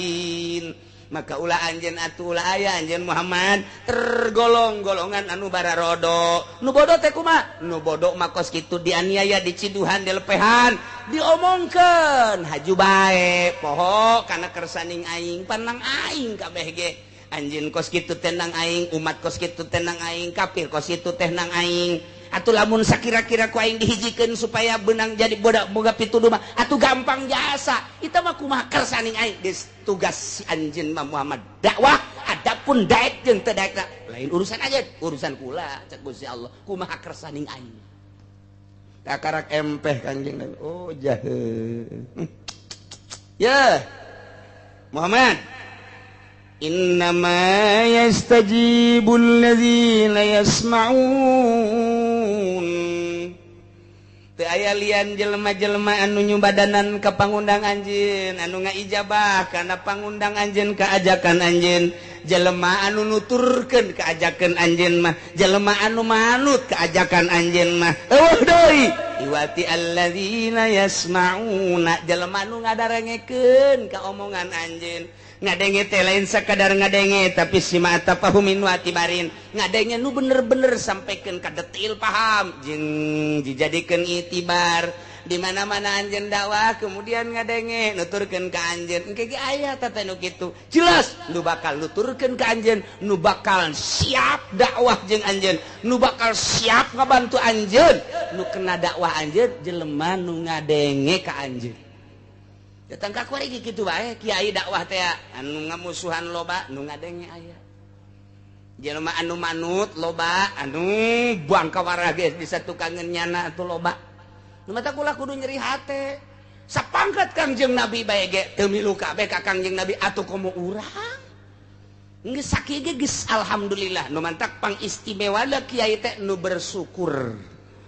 maka ulah anjeun atuh ulah aya anjeun Muhammad tergolong-golongan anu bararodo nu bodo teh kumaha nu bodo mah kos kitu dianiaya diciduhan dilepehan diomongkeun haju bae poho kana kersaning aing panang aing kabeh ge anjeun kos kitu teh nang aing umat kos kitu teh nang aing kafir kos kitu teh nang aing atuh lamun sakira-kira ku aing dihijikeun supaya beunang jadi boga pituduh mah atuh gampang jasa eta mah kumaha kersaning aing geus tugas si anjeun mah Muhammad dakwah adapun daek jeung teu daek lain urusan aja urusan kula cek Gusti Allah kumaha kersaning aing kakarak empeh kanjeng Nabi oh jaheul ya Muhammad innama yastajibul ladzina yasma'un teu aya lian jelema-jelema anu nyumbadanan ka pangundang anjeun anu ngaijabah kana pangundang anjeun ka ajakan anjeun jelema anu nuturkeun ka ajakan anjeun mah jelema anu manut ka ajakan anjeun mah eueuh deui iwati alladzina yasma'una jelema anu ngadarengekeun ka omongan anjeun ngadenge teh lain sakadar ngadenge tapi simata pahumin wa tibarin ngadenge nu bener-bener sampaikan ka detail paham jeung dijadikeun itibar di mana-mana anjeun dakwah kemudian ngadenge nuturkeun ka anjeun engke ge aya tata nu kitu jelas nu bakal nuturkeun ka anjeun nu bakal siap dakwah jeung anjeun nu bakal siap ngabantu anjeun nu kena dakwah anjeun jelema nu ngadenge ka anjeun datang ka kuari kitu bae kiai dakwah teh anu ngamusuhan loba nu ngadenge aya jelema anu manut loba anu buang ka warah geus bisa tukangeun nyana atuh loba nu mata kula kudu nyeri hate sapangkat Kangjeng Nabi bae ge teu milu kabeh ka Kangjeng Nabi atuh komo urang geus sakieu ge geus alhamdulillah nu mantak pangistimewa da kiai teh nu bersyukur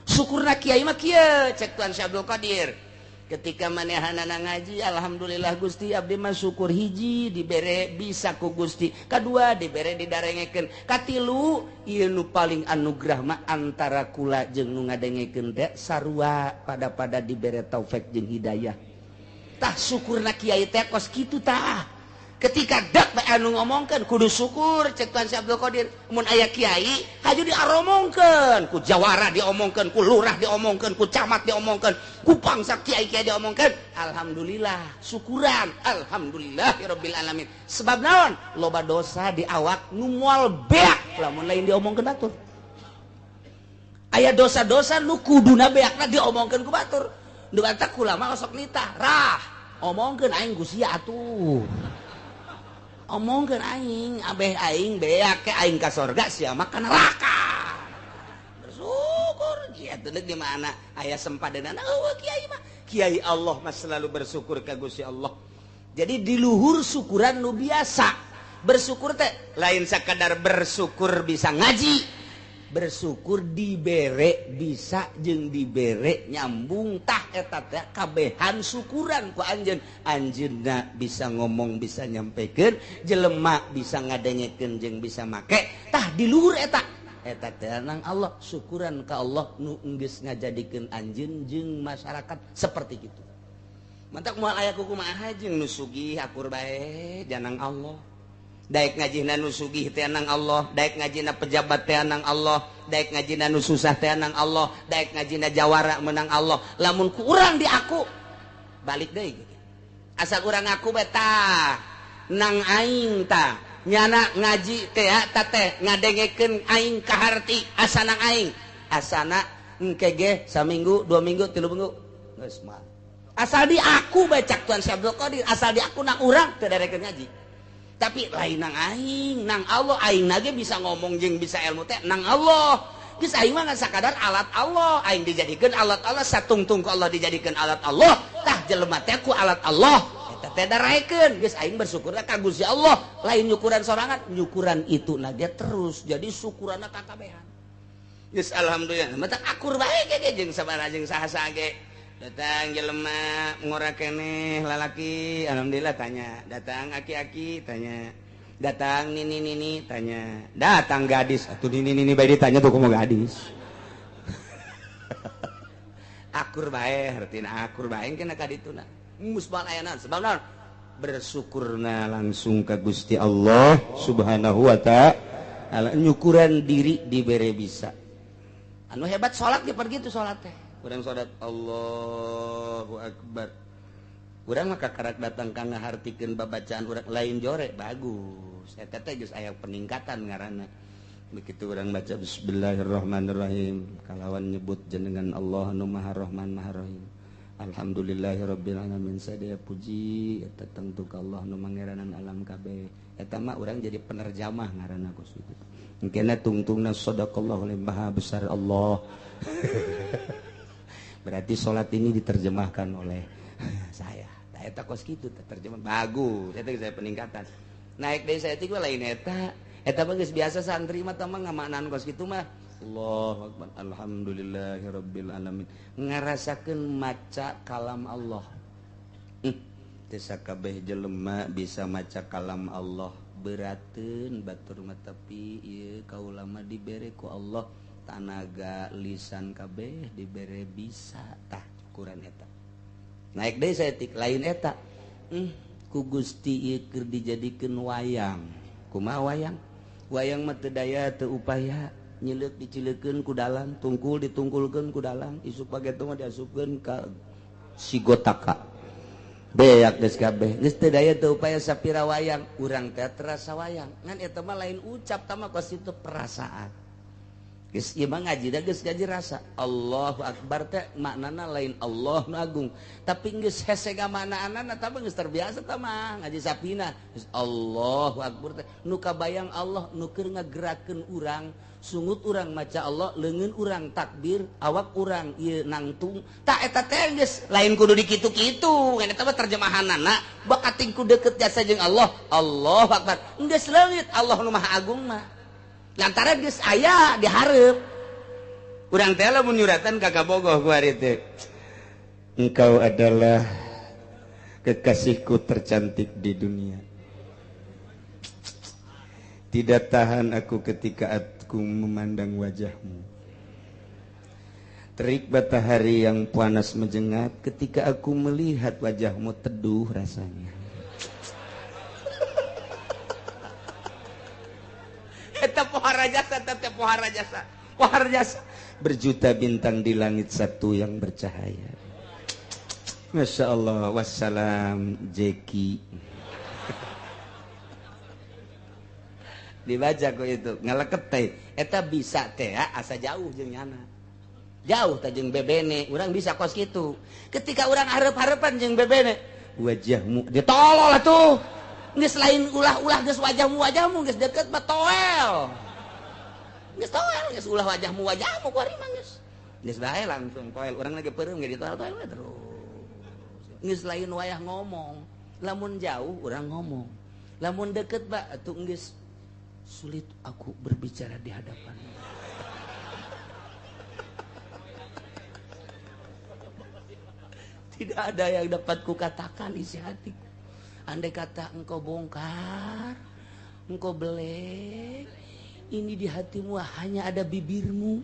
syukurna kiai mah kieu cek Tuan Syekh Abdul Qadir ketika manehanana ngaji alhamdulillah Gusti abdi mah syukur hiji dibere bisa ku Gusti kadua dibere didarengekeun katilu ieu nu paling anugerah mah antara kula jeung nu ngadengekeun teh sarua pada dibere taufik jeung hidayah tah syukurna kiai teh kos kitu tah ketika dak bae anu ngomongkeun kudu syukur cek Tuan Syekh Abdul Qadir mun aya kiai haju diaromongkeun ku jawara diomongkeun ku lurah diomongkeun ku camat diomongkeun ku pangsa kiai-kiai diomongkeun alhamdulillah syukuran alhamdulillahirabbil alamin sebab naon loba dosa di awak nu moal beak lamun lain diomongkeun batur aya dosa-dosa nu kuduna beakna diomongkeun ku batur nu batak ulama osok nitah rah omongkeun aing Gusti atuh omongkeun aing abeh aing beak ke aing ka sorga sia mah ka neraka bersyukur kieu deuk di mana aya sempadanana eueuh kiai mah kiai Allah mah selalu bersyukur ka Gusti Allah jadi di luhur syukuran nu biasa bersyukur teh lain sakadar bersyukur bisa ngaji bersyukur dibere bisa jeung dibere nyambung tah eta teh kabehan syukuran ku anjeun anjeunna bisa ngomong bisa nyampekeun jelema bisa ngadengekeun jeung bisa make tah di luhur eta teh nang Allah syukuran ka Allah nu geus ngajadikeun anjeun jeung masyarakat seperti kitu mantak moal aya kumaha jeung nu sugih akur bae janang Allah daek ngajina nu sugih teh nang Allah, daek ngajina pejabat teh nang Allah, daek ngajina nu susah teh nang Allah, daek ngajina jawara menang Allah. Lamun ku urang di aku balik deui. Asal urang aku beta nang aing ta nyana ngaji teh ta teh ngadengekeun aing kaharti asana aing. Asana engke ge saminggu, 2 minggu, 3 minggu geus mah. Asal di aku baca Tuan Syekh Abdul Qadir, asal di aku nang urang teu darekeun ngaji. Tapi lain nang aing, nang Allah aing nage bisa ngomong jeung bisa ilmu teh nang Allah. Geus aing mah sakadar alat Allah, aing dijadikeun alat Allah, satungtung ku Allah dijadikeun alat Allah. Tah jelema teh ku alat Allah. Eta teh daraekeun, geus aing bersyukurna ka Gusti Allah. Lain nyukuran sorangan, nyukuran itu nage terus jadi syukuranna kakabehan. Geus alhamdulillah, mata akur bae ge jeung sabaraha jeung saha-saha ge. Datang jelema ngora keneh lalaki, alhamdulillah tanya. Datang aki-aki tanya. Datang nini tanya. Datang gadis, atuh nini bae ditanya tuh kumaha gadis. Akur bae, hartina akur bae kena ka dituna. Musbal aya naon? Sebab naon? Bersyukurna langsung ka Gusti Allah Subhanahu wa ta'ala. Nyukuran diri dibere bisa. Anu hebat salat ge pergi tuh salat teh. Urang salat Allahu Akbar. Urang mah kakarak datang ka ngahartikeun babacaan urang lain jore bagus. Eta teh geus aya peningkatan ngaranna. Begitu urang baca bismillahirrahmanirrahim kalawan nyebut jenengan Allah anu Maha Rahman Maha Rahim. Alhamdulillahirabbil alamin sadaya puji eta tentu ka Allah anu mangeranan alam kabeh. Eta mah urang jadi penerjemah ngaranna ku situ. Engkena tungtungna sadaqallahu maha besar Allah. Berarti sholat ini diterjemahkan oleh saya. Nah, eta kos kitu terjemah bagus. Eta saya peningkatan. Naik dari saya tiga lain eta. Eta mah geus biasa santri mah tamang ngamaknaan kos kitu mah. Allahu Akbar. Alhamdulillahirabbil alamin. Ngarasakeun maca kalam Allah. Teu sakabeh jelema bisa maca kalam Allah. Berateun batur mah tapi ieu kaula mah dibere ku Allah tanaga lisan kabeh dibere bisa tah ukuran eta naik deui saeutik lain eta ku Gusti ieu keur dijadikeun wayang kumaha wayang mah teu daya teu upaya nyileuk dicileukeun ku dalang tungkul ditungkulkeun ku dalang isuk pagetu mah diasupkeun ka sigotaka beak geus kabeh geus teu daya teu upaya sapira wayang urang teh terasa wayang ngan eta mah lain ucap tama kos itu perasaan. Geus ieu mah ngajina geus ngaji rasa. Allahu Akbar teh maknana lain Allah nu agung. Tapi geus hese gamanana tapi geus terbiasa tah mah ngaji sapina. Geus Allahu Akbar teh nu kabayang Allah nu keur ngagerakeun urang, sungut urang maca Allah, leungeun urang takbir, awak urang ieu nangtung. Tah eta teh geus lain kudu dikitu-kitu. Ngan eta mah terjemahanana bakating ku deukeut jasa jeung Allah. Allahu Akbar. Geus leungit Allah nu Maha Agung mah. Lantaran geus aya dihareup. Urang teh lamun nyuratan kagak bogoh ku ari teh. Engkau adalah kekasihku tercantik di dunia. Tidak tahan aku ketika aku memandang wajahmu. Terik matahari yang panas menyengat ketika aku melihat wajahmu teduh rasanya. Eta pohara jasa, tete pohara jasa. Pohara jasa. Berjuta bintang di langit satu yang bercahaya. Masya Allah. Wassalam Jeki. Dibaca kok itu. Ngaleket teh. Eta bisa teh asa jauh jeung nyana. Jauh teh jeung bebene. Urang bisa kos kitu. Ketika urang hareup-hareupan jeung bebene. Wajahmu. Ditolol atuh. Geus lain ulah-ulah geus wajahmu geus deket mah toel. Geus toel geus ulah wajahmu ku ari mah geus. Geus bae langsung toel urang lagi peureum ge ditoel-toel terus. Geus lain wayah ngomong. Lamun jauh urang ngomong. Lamun deket ba atuh geus sulit aku berbicara di hadapanmu. Tidak ada yang dapat kukatakan isi hatiku. Andai kata engkau bongkar, engkau belek, ini di hatimu hanya ada bibirmu.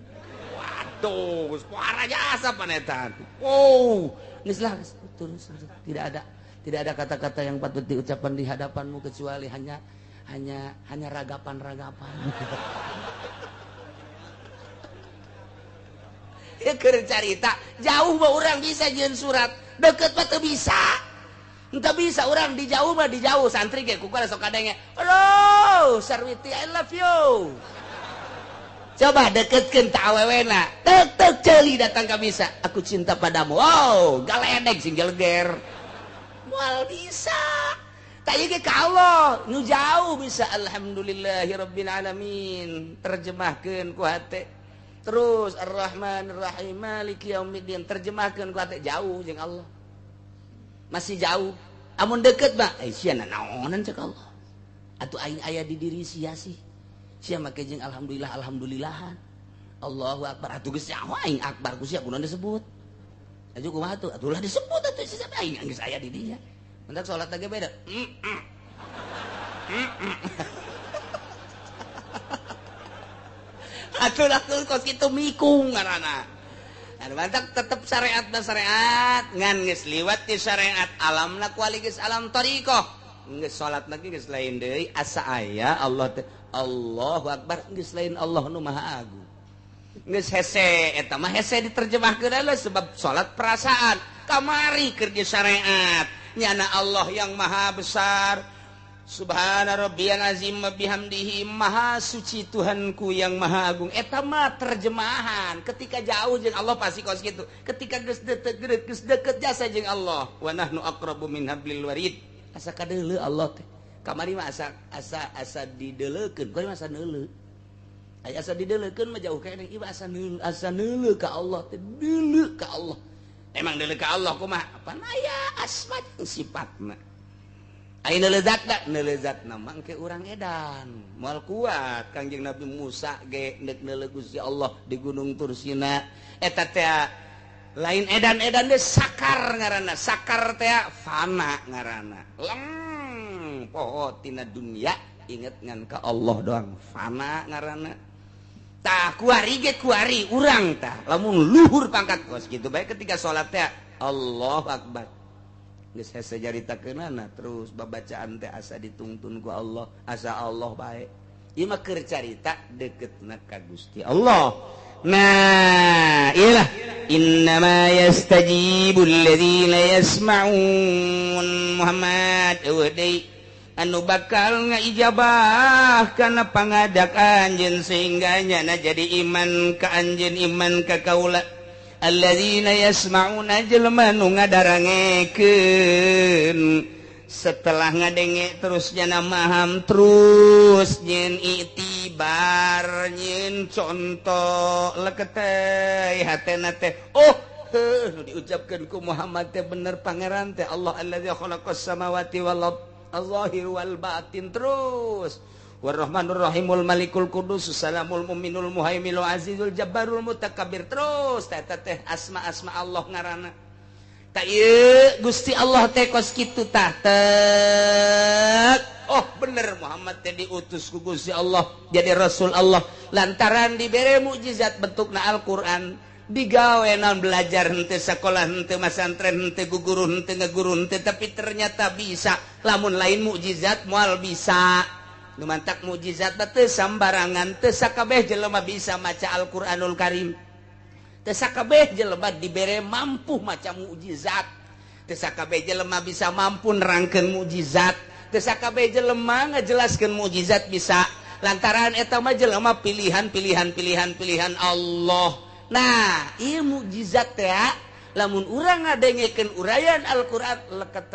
Waduh, suara jasa panetan. Oh, nislah tidak ada kata-kata yang patut diucapkan di hadapanmu kecuali hanya hanya ragapan-ragapan. Ya keur carita jauh mah urang bisa jeung surat, deket mah teu bisa. Entah bisa orang di jauh mah di jauh, santri ge kukula sok kadenge. Halo, Sarwiti I love you. Coba deketkeun ta awewena. Tek ceuli datang ka bisa. Aku cinta padamu. Wow, galedeg sing gelger. Moal bisa. Tanya ke ka Allah, nu jauh bisa. Alhamdulillahirabbil alamin. Terjemahkeun ku hate. Terus Ar-Rahman Ar-Rahim Maliki Yaumiddin terjemahkeun ku hate jauh jeung Allah. Masih jauh. Amun deket mah sia naonan cek Allah. Atuh aing aya di diri sia sih. Sia make jeung alhamdulillahan. Allahu akbar atuh geus nyaho aing akbar ku sia kunaon disebut. Aju kumaha atuh? Atuh lah disebut atuh sia aing geus aya di dinya. Mentak salat lagi beda. Atuh lah kos kitu mikung ngaranna. Mantak tetep syariat dan syariat ngan geus liwat ti syariat alamna kuali geus alam tariqah geus salat lagi geus lain deui asa aya Allah Allahu akbar geus lain Allah nu maha agung geus hese eta mah hese diterjemahkeun heula sebab salat perasaan kamari keur di syariat nyana Allah yang maha besar. Subhana rabbiyal azim wa bihamdihi maha suci Tuhanku yang maha agung. Eta mah terjemahan. Ketika jauh jeung Allah pasti kos kitu. Ketika geus deket jasa jeung Allah. Wa nahnu aqrabu min hablil warid. Asa kadeuleu Allah teh. Kamari mah asa dideuleukeun. Kamari mah asa neuleu. Aya asa dideuleukeun mah jauh keneh ieu asa neuleu ka Allah teh. Deuleu ka Allah. Emang deuleu ka Allah kumaha? Apa aya asma sifatna. Aina lezatna mangke urang edan moal kuat Kangjeng Nabi Musa ge neuk neuleuh Gusti Allah di Gunung Tursina eta teh lain edan-edan teh sakar ngaranna sakar teh fana ngaranna poho tina dunya inget ngan ka Allah doang fana ngaranna tah kuari ge kuari urang tah lamun luhur pangkat kos kitu bae ketika salat teh Allahu akbar geus hese jaritakeunana terus babacaan teh asa ditungtun ku Allah asa Allah bae ieu mah keur carita deketna ka Gusti Allah. Nah iyalah innama yastajibul ladzina yasma'un Muhammad eueuh deui anu bakal ngaijabah kana pangadak anjeun sehingga nyana jadi iman ka anjeun iman ka kaula alladzina yasma'una jelema nu ngadarangekeun setelah ngadenge terus nyana maham terus nyen itibar nyen contoh leketeh hatena teh diucapkeun ku Muhammad teh bener pangeran teh Allah alladzi khalaqas samawati wal ardh az-zahir wal batin terus Warrahmanur Rahimul Malikul Qudus Salamul Muminul Muhaiminul Azizul Jabbarul Mutakabbir terus eta teh asma-asma Allah ngaranna. Ta ieu Gusti Allah teh kos kitu tah teh. Oh bener Muhammad teh diutus ku Gusti Allah jadi rasul Allah lantaran dibere mukjizat bentukna Al-Qur'an. Digawe naon belajar henteu sakola henteu masantren henteu guguru henteu ngaguru henteu tapi ternyata bisa lamun lain mukjizat moal bisa. Nu mantak mukjizat teh sambarangan teu sakabeh jelema bisa maca Al-Qur'anul Karim teu sakabeh jelema dibere mampu maca mukjizat teu sakabeh jelema bisa mampu nerangkeun mukjizat teu sakabeh jelema ngajelaskeun mukjizat bisa lantaran eta mah jelema pilihan Allah. Nah ieu mukjizat teh lamun urang ngadengekeun urayan Al-Qur'an leket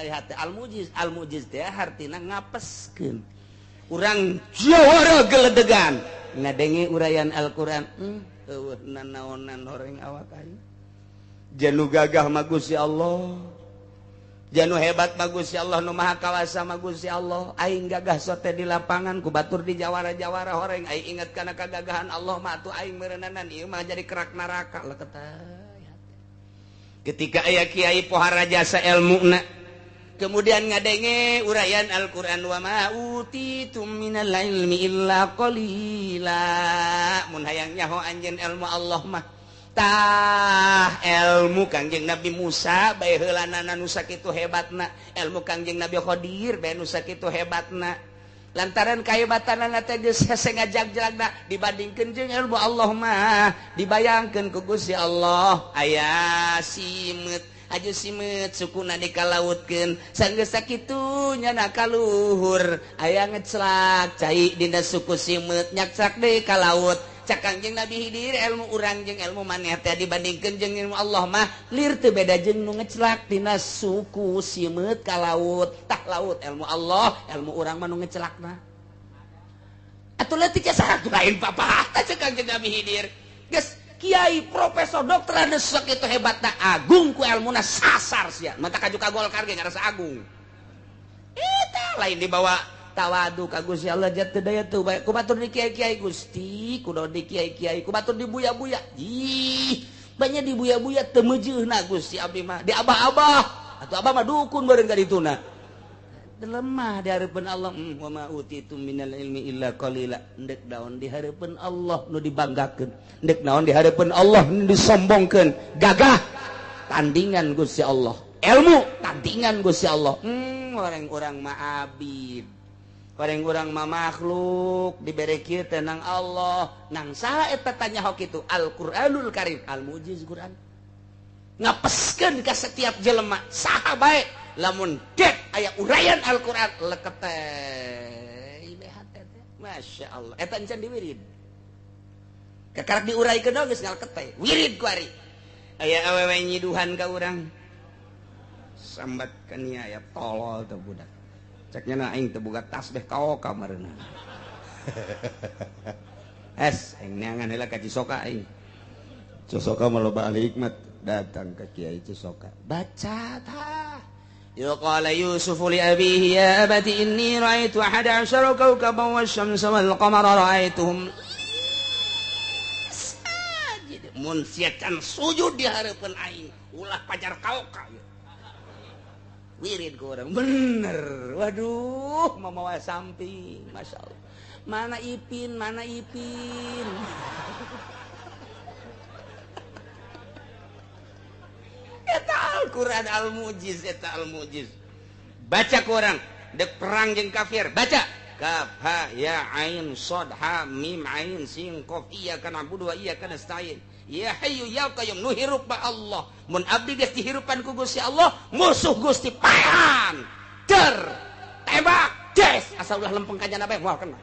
hate al-mujiz teh hartina ngapeskeun urang jawara geledegan ngadenge urayan Al-Qur'an eueuh nanaonan horeng awak aing janu gagah mah Gusti Allah janu hebat mah Gusti Allah nu maha kawasa mah Gusti Allah aing gagah sote di lapangan ku batur di jawara-jawara horeng aing inget kana kagagahan Allah mah atuh aing meureunana ieu mah jadi kerak neraka leketay ketika aya kiai pohara jasa ilmuna kemudian ngadenge urayan Al-Qur'an wa ma utitum minal ilmi illa qalila mun hayang nyaho anjeun ilmu Allah mah tah ilmu Kangjeng Nabi Musa bae heulanana nu sakitu hebatna ilmu Kangjeng Nabi Khadir bae nu sakitu hebatna lantaran kahebatanna teh geus hese ngajag-jagna dibandingkeun jeung ilmu Allah mah dibayangkeun ku Gusti Allah aya simeut aju simeut sukuna dikalautkeun sanggeus sakitu nyana kaluhur aya ngeclak cai dina suku simeut nyakcak deui ka laut cakang jeung Nabi Khidir ilmu urang jeung ilmu maneh teh dibandingkeun jeung ilmu Allah mah lir teu beda jeung nu ngeclak dina suku simeut ka laut tah laut ilmu Allah ilmu urang mah nu ngeclakna atuh leutik saha lain papah tah cakang jeung Nabi Khidir geus kiai profesor dokter anu sakitu hebatna agung ku ilmuna sasar sia mata kaju ka Golkar ge ngarasa agung eta lain dibawa tawadu ka Gusti Allah jatuh daya tuh baik kubatur di kiai-kiai Gusti kudu di kiai-kiai kubatur di buya-buya ih banyak di buya-buya teu meujeuhna Gusti abdi mah di abah-abah atuh abah mah dukun beureung ka dituna lemah di hareupeun Allah wa ma utitu minal ilmi illa qalila endek daon di hareupeun Allah nu dibanggakeun endek naon di hareupeun Allah nu disombongkeun gagah tandingan Gusti Allah ilmu tandingan Gusti Allah orang-orang mah abid orang-orang mah makhluk dibere kieu teh nang Allah nang saha eta tanya hok itu Al-Qur'anul Karim al-mujiz Quran ngapeskeun ka setiap jelema saha bae lamun dek aya uraian Al-Qur'an leuket teh Masya Allah eta encan diwirid kakarak diuraikeun dong geus ngaleket teh wirid ku ari aya awewe nyiduhan ka urang sambat ka nia aya tolol teh budak ceknya na aing teu boga tasbih kao kamarna es aing neangan heula ka Cisoka aing Cisoka mah loba ahli hikmat datang ke Kiai Cisoka baca tah ya qala Yusuf li abihi ya abati inni ra'aitu 11 kawkaban wasyamsa wal qamara ra'aituhum sajid mun siacan sujud di hareupeun aing ulah pajar kaoka wirid ku orang bener waduh mamawa samping Masya Allah mana Ipin eta Al-Quran al-mujiz eta al-mujiz baca ku orang dek perang jeung kafir baca kaf ha ya ain shad ha mim ain sin qaf iyyaka na'budu wa iyyaka nasta'in ya hayyu ya qayyum nu hirup ba Allah mun abdi geus dihirupan ku Gusti Allah musuh Gusti paehan ter tembak des asa ulah lempeng kanyana bae moal kena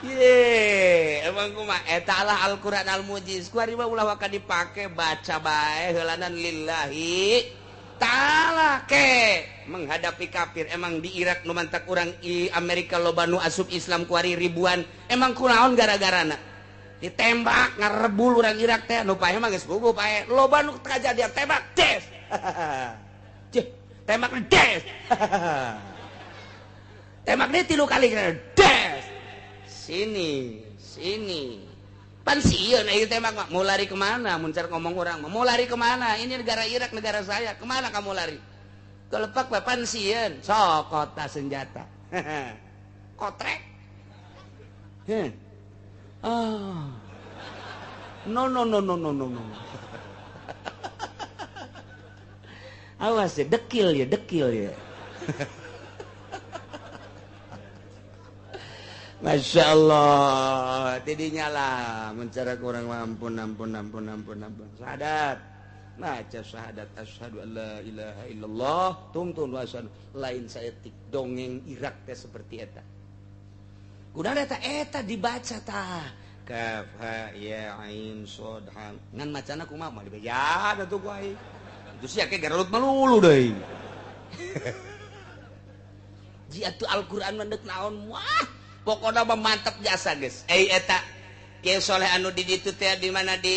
ye emang kumaha eta lah Al-Qur'an al-mujiz ku ari mah ulah waka dipake baca bae heulanan lillahi ta'ala ke menghadapi kafir emang di Irak nu mantak urang i Amerika loba nu asup Islam ku ari ribuan emang kunaon gara-garana ditembak ngarebul urang Irak teh nu paeh mah geus gugup paeh loba nu kajadian tembak des tembak des tembak deui 3 kali des sini pan sieun ieu tembak mah mau lari kemana mun car ngomong urang mah mau lari kemana ini negara Irak negara saya kemana kamu lari kelepak bae pan sieun sok kota senjata kotrek no awas ya dekil ya Masya Allah tidinya lah mencara kurang ampun syahadat baca syahadat asyhadu an la ilaha illallah tungtun wa asyhadu lain saeutik dongeng Irak teh seperti eta kunaon eta dibaca tah kaf ha ya ain shad ha ngan macana kumaha mah dibaca atuh ku aing itu sia ke garulut melulu deui ji atuh Al-Qur'an mendek naon wah pokokna mah mantep jasa geus eta Kiai Soleh anu di ditu teh di mana di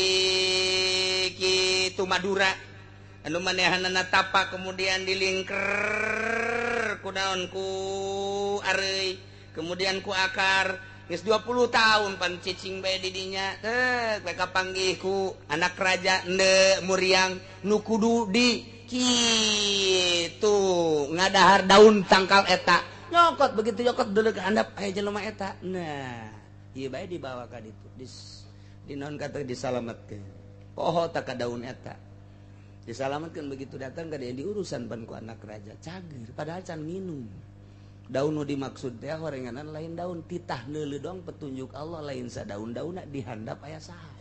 kitu Madura anu manehanana tapak kemudian dilingker kunaon ku areuy kemudian ku akar geus 20 tahun pan cicing bae di dinya teh kapanggih ku anak raja ende muriang nu kudu di kitu ngadahar daun tangkal eta nyokot begitu nyokot deuleu ka handap aya jelema eta nah ieu bae dibawa ka ditu dinaon kata disalametkeun poho tak ka daun eta disalametkeun begitu datang ka diurusan pan ku anak raja cager padahal can nginum daun dimaksud teh horenganan lain daun titah neuleuh dong petunjuk Allah lain sa daun-daunna dihandap aya saha.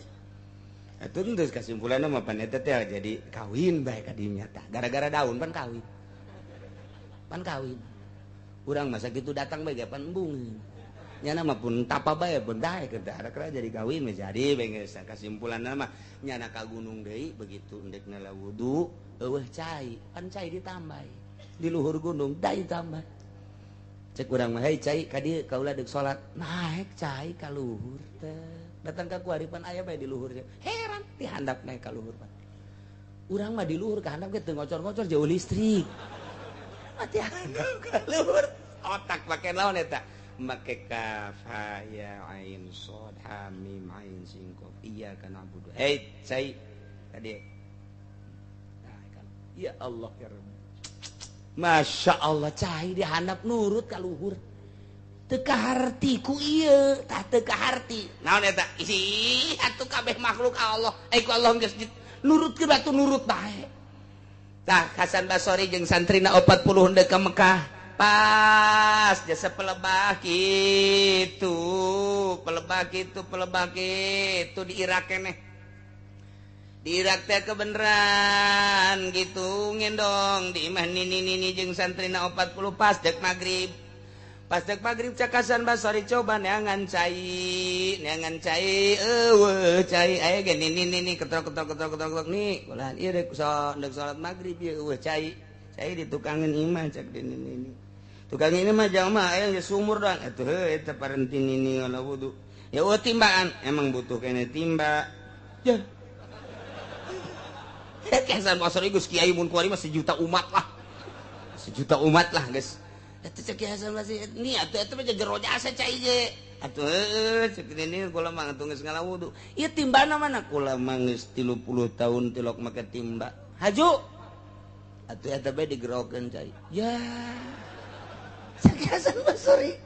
Eta terus kesimpulanna mah pan eta teh jadi kawin bae ka dinya tah. Gara-gara daun pan kawin. Pan kawin. Urang masa kitu datang bae pan embung. Nyana mah pun tapa bae pun dae keur ada jadi kawin mah jadi bae geus kesimpulanna mah nyana ka gunung deui begitu endek nala wudu eueuh cai pan cai ditambai. Di luhur gunung dai tambah. Cek urang mah hei cai ka dieu kaula deuk salat naek cai ka luhur teh datang ka kuaripan aya bae di luhur heran dihandap naik ka luhur pan urang mah di luhur ka handap ge teu ngocor-ngocor jauh listrik mati handap ka luhur otak make naon eta make kaf ha ya ain shad ha mim ain sin qaf iya kana abudu hei cai ka dieu ya Allah ya Rabb. Masya Allah cai dihandap nurut ka luhur teka harti ku ieu tah teka harti naon eta isi atuh kabeh makhluk Allah ku Allah geus nurutkeun batu nurut bae tah Hasan Basri jeung santrina 40 henteu ka Mekah pas jasa pelebah kitu di Irak keneh di Irak teh kebeneran gitu ngendong di imah nini jeung santrina 40 pas dek maghrib cak Hasan Basri coba neangan cai eueuh cai aya ge nini ketok nih kulaan ieu rek salat maghrib ieu eueuh cai di tukangan imah cak di nini tukang ini mah jalma aya geus sumur doang atuh heuh eta parenti nini ngala wudu ya eueuh timbaan emang butuh kene timba ya Hasan Basri geus kiai mun kuari mah sejuta umat lah geus eta cek Hasan Basri ni atuh eta mah jero jasa cai ge atuh heueuh cek ini kula mah atuh geus ngalawudu ieu timbana mana kula mah geus 30 tahun tilok make timba haju atuh eta bae digerokeun cai ya cek Hasan Basri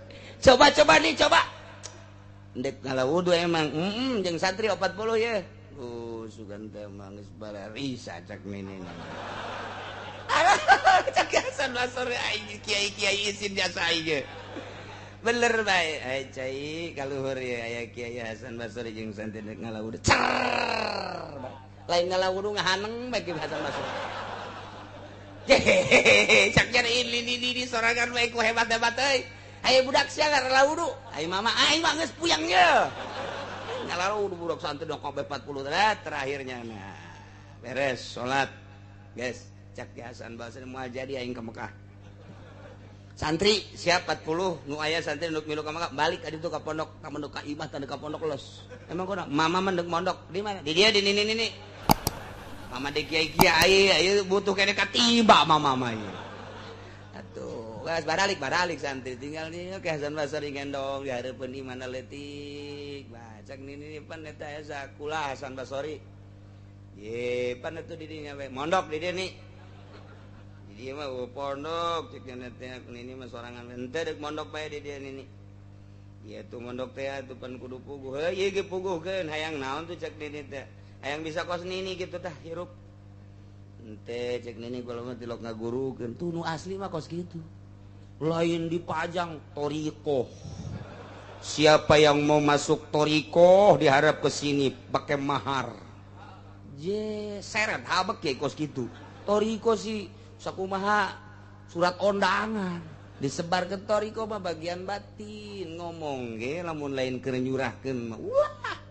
coba ndek ngalawudu emang jeung santri 40 ya sugan teh mah geus balarisa cak nini cak Hasan Basri ai kiai isin jasa ieu bener bae ai cai kaluhur ya aya Kiai Hasan Basri jeung santri ngalawudu lain ngalawudu ngahaneng bae Kiai Hasan Basri cak jar ini sorangan bae ku hebat-hebat euy aya budak sia ngalawudu ai mama ai mah geus puyang ye ngalarudu budak santri dong kobe 40 terakhirnya nah beres salat guys cak Hasan Basri moal jadi aing ka Mekah santri siap 40 nu aya santri nu milu ka Mekah balik ka ditu ka pondok ka imah tanda ka pondok los emang kunaon mama mendek mondok di mana di dia di nini mama de kiai ayo butuh kene katiba mama ieu atuh geus baralik santri tinggal nih ke Hasan Basri gendong di hareupeun imana leutik cak nini pan eta asa kula Hasan Basri ye pan atuh di dinya we mondok di dieu nih di dieu mah pondok cek teh nini mah sorangan henteu deuk mondok bae di dieu nini ieu tuh mondok teh atuh pan kudu puguh ieu ge puguhkeun hayang naon tuh cek nini teh hayang bisa kos nini kitu tah hirup henteu cek nini kula mah tilok ngagurukeun tuh nu asli mah kos kitu lain dipajang torikoh. Siapa yang mau masuk torikoh diharap ke sini pakai mahar. Seret habek ya kos gitu. Torikoh sih sakumaha surat undangan disebar ke torikoh mah bagian batin ngomong ge lamun lain keur nyurahkeun mah wah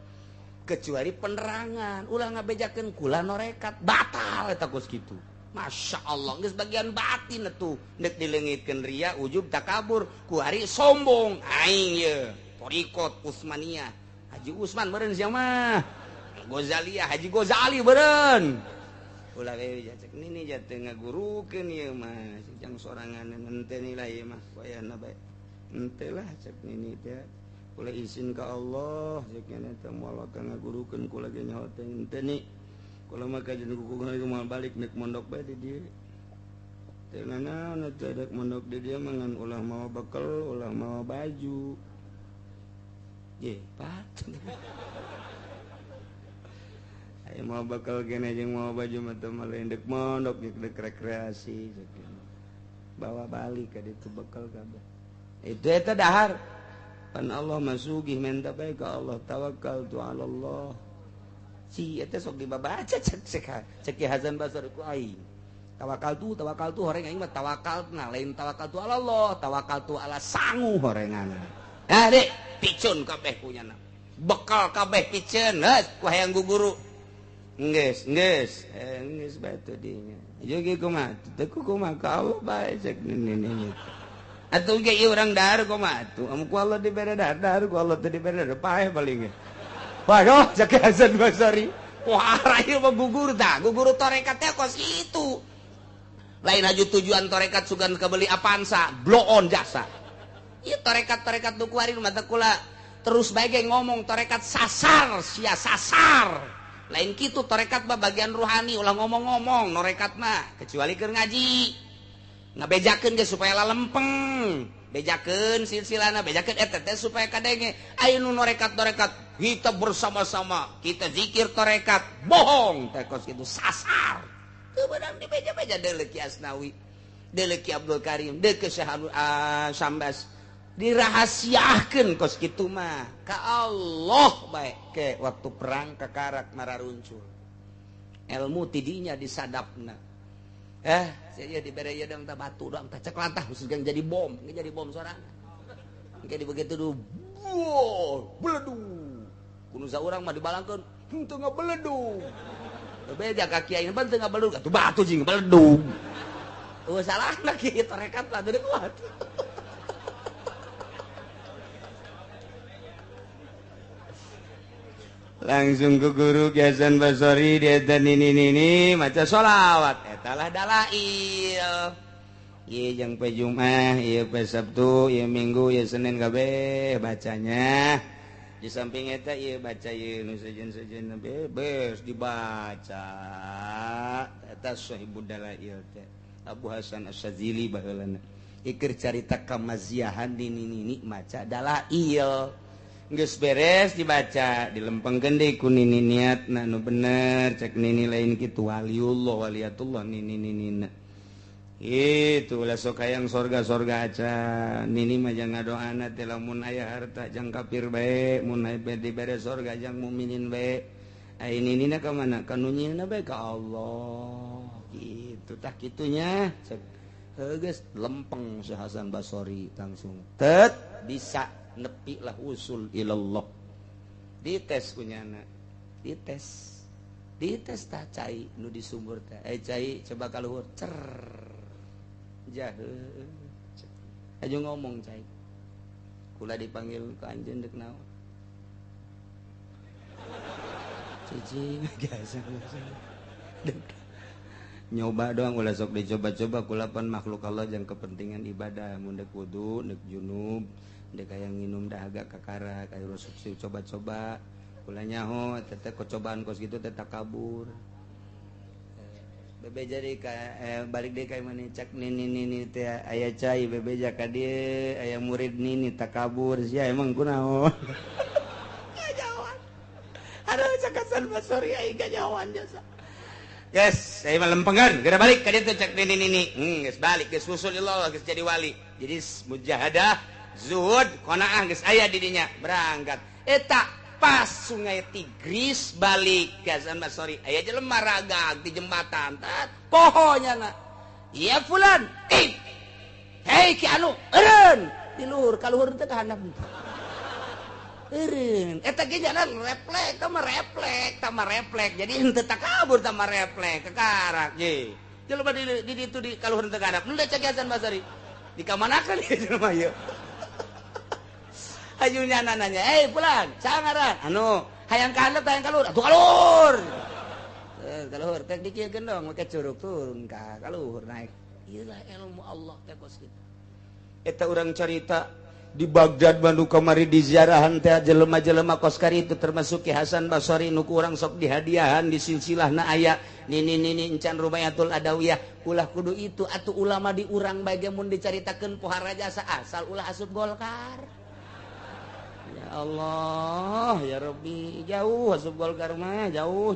kecuali penerangan ulah ngabejakeun kula norekat batal eta kos gitu. Masya Allah geus bagian batin atuh nek dileungitkeun ria ujub takabur ku hari sombong aing ye torikot Usmaniyah Haji Usman beureun sia mah Ghazaliyah Haji Ghazali beureun ulah we cek nini jate ngagurukeun ieu mah jang sorangan henteu ni lah ieu mah wayahna bae henteu lah cek nini teh kula izin ka Allah cek nya teh moal ngagurukeun kula ge nyaho teh henteu ni kula mah kajian kukuh mau balik nek mondok bae di dieu teu naon atuh dek mondok di dieu mah ngan ulah mawa bekal ulah mawa baju ye pat aya mawa bekal kene jeung mawa baju mah teu mah lain dek mondok dek rekreasi bawa balik ka ditu bekal kabeh itu eta dahar pan Allah masugih minta baik ka Allah tawakkaltu ala Allah si eta sok dibaca cek Hasan Basri ku aing tawakal tu horeng aing mah tawakal nah lain tawakal tu ala Allah tawakal tu ala sangu horengan nah dek picun kabeh punyana bekal kabeh picun ku hayang guguru geus batu dinya jadi kumaha teu kumaha ka Allah bae cek ini atuh ge ieu urang dahar kumaha atuh amun ku Allah dibere dahar ku Allah teu dibere paeh paling ge waduh cek Hasan Basri wah ieu mah guguru tarekat teh kos itu lain aju tujuan tarekat sugan kabeli apansa blow on jasa ieu tarekat nu kuari mata kula terus bae ge ngomong tarekat sasar sia sasar lain kitu tarekat mah bagian rohani ulah ngomong-ngomong norekat mah kecuali keur ngaji ngabejakeun ge supaya lalempeng bejakeun silsilana bejakeun eta teh supaya kadenge aya nu norekat kita bersama-sama kita zikir tarekat bohong teh kos kitu sasar teu beunang di beja-beja deuleu Ki Asnawi deuleu Ki Abdul Karim deuleu ke Syekh Sambas dirahasiakeun kos kitu mah ka Allah bae ke waktu perang kakarak mararuncul ilmu tidinya disadapna saya dibere ieu dong tah batu dong tah cek lantah khusus yang jadi bom sorangan kayak begitu dulu beledung kudu saurang mah dibalangkeun teu ngabeledung bebeja ka kiai ban teu ngabeledung atuh batu jeung beledung salahna kieu tarekat lah teu kuat langsung ke guru Ki Hasan Basri dia nini maca sholawat etalah dalail ieu jeung poe Jumat ieu poe Sabtu ieu Minggu ieu Senin kabeh bacanya di samping eta ieu baca ieu nu sejen-sejen bebas dibaca eta sahibud dalail teh Abu Hasan Asy-Syadzili baheulana ikir carita kamaziahan di nini maca dalail geus beres dibaca dilempengkeun deui ku nini niatna nu bener cek nini lain kitu waliullah waliatullah nini itu ulah sok hayang sorga aca nini mah jang ngadoana teh lamun aya harta jang kafir bae mun aya dibere sorga jang mukminin bae ai ninina ka mana ka nu nyieunna bae ka Allah kitu tah kitunya cek geus lempeng Syekh Hasan Basri langsung tet bisa nepi lah usul ilallah dites kunyana dites tah cai nu di sumur teh cai coba kaluhur cer jaheuh aju ngomong cai kula dipanggil ka anjeun deuk naon cicing biasa nyoba doang ulah sok dicoba-coba kula pan makhluk Allah jeung kepentingan ibadah mun deuk wudu deuk junub dek aya nginum dahaga kakara kayak resepsi coba-coba kula nyaho teteh kocobaan kos gitu teh takabur bebe jadi balik deui ka mana cak nini teh aya cai bebe ka dieu aya murid nini takabur sia emang kunaon gajawan aduh cak Hasan Basri ai gajawan jasa yes saya mah lempengan geura balik ka dieu cak nini geus balik geus usul Allah geus jadi wali jadi mujahadah zuhud qanaah geus aya di dinya berangkat eta pas sungai Tigris balik ke Hasan Basri aya jelema ragag di jembatan tat pohonya na iya fulan hei ki anu eureun di luhur ka luhur teh ka handap eureun eta ge jalan refleks tama refleks jadi henteu takabur tama refleks kekarak ye jelema di ditu di ka luhur teh ka handap nu da cek Hasan Basri di kamanakeun ieu jelema ieu ajunya nanya, pulang, sangaran, hayang kalut, hayang kalur, atuh kalur, tek dikiekeun dong, make curug turun ka kalur naik, iyalah ilmu Allah teh kos kitu. Eta urang carita di Baghdad Bandung kamari di ziarahan teh jelema-jelema kos kari itu termasuk Ki Hasan Basri nu urang sok dihadiahan di silsilahna aya nini encan Rubayatul Adawiyah ulah kudu itu atuh ulama di urang bage mun dicaritakeun pohara jasa asal ulah asup Golkar. Ya Allah, ya Rabbi, jauh asup Golkar mah, jauh.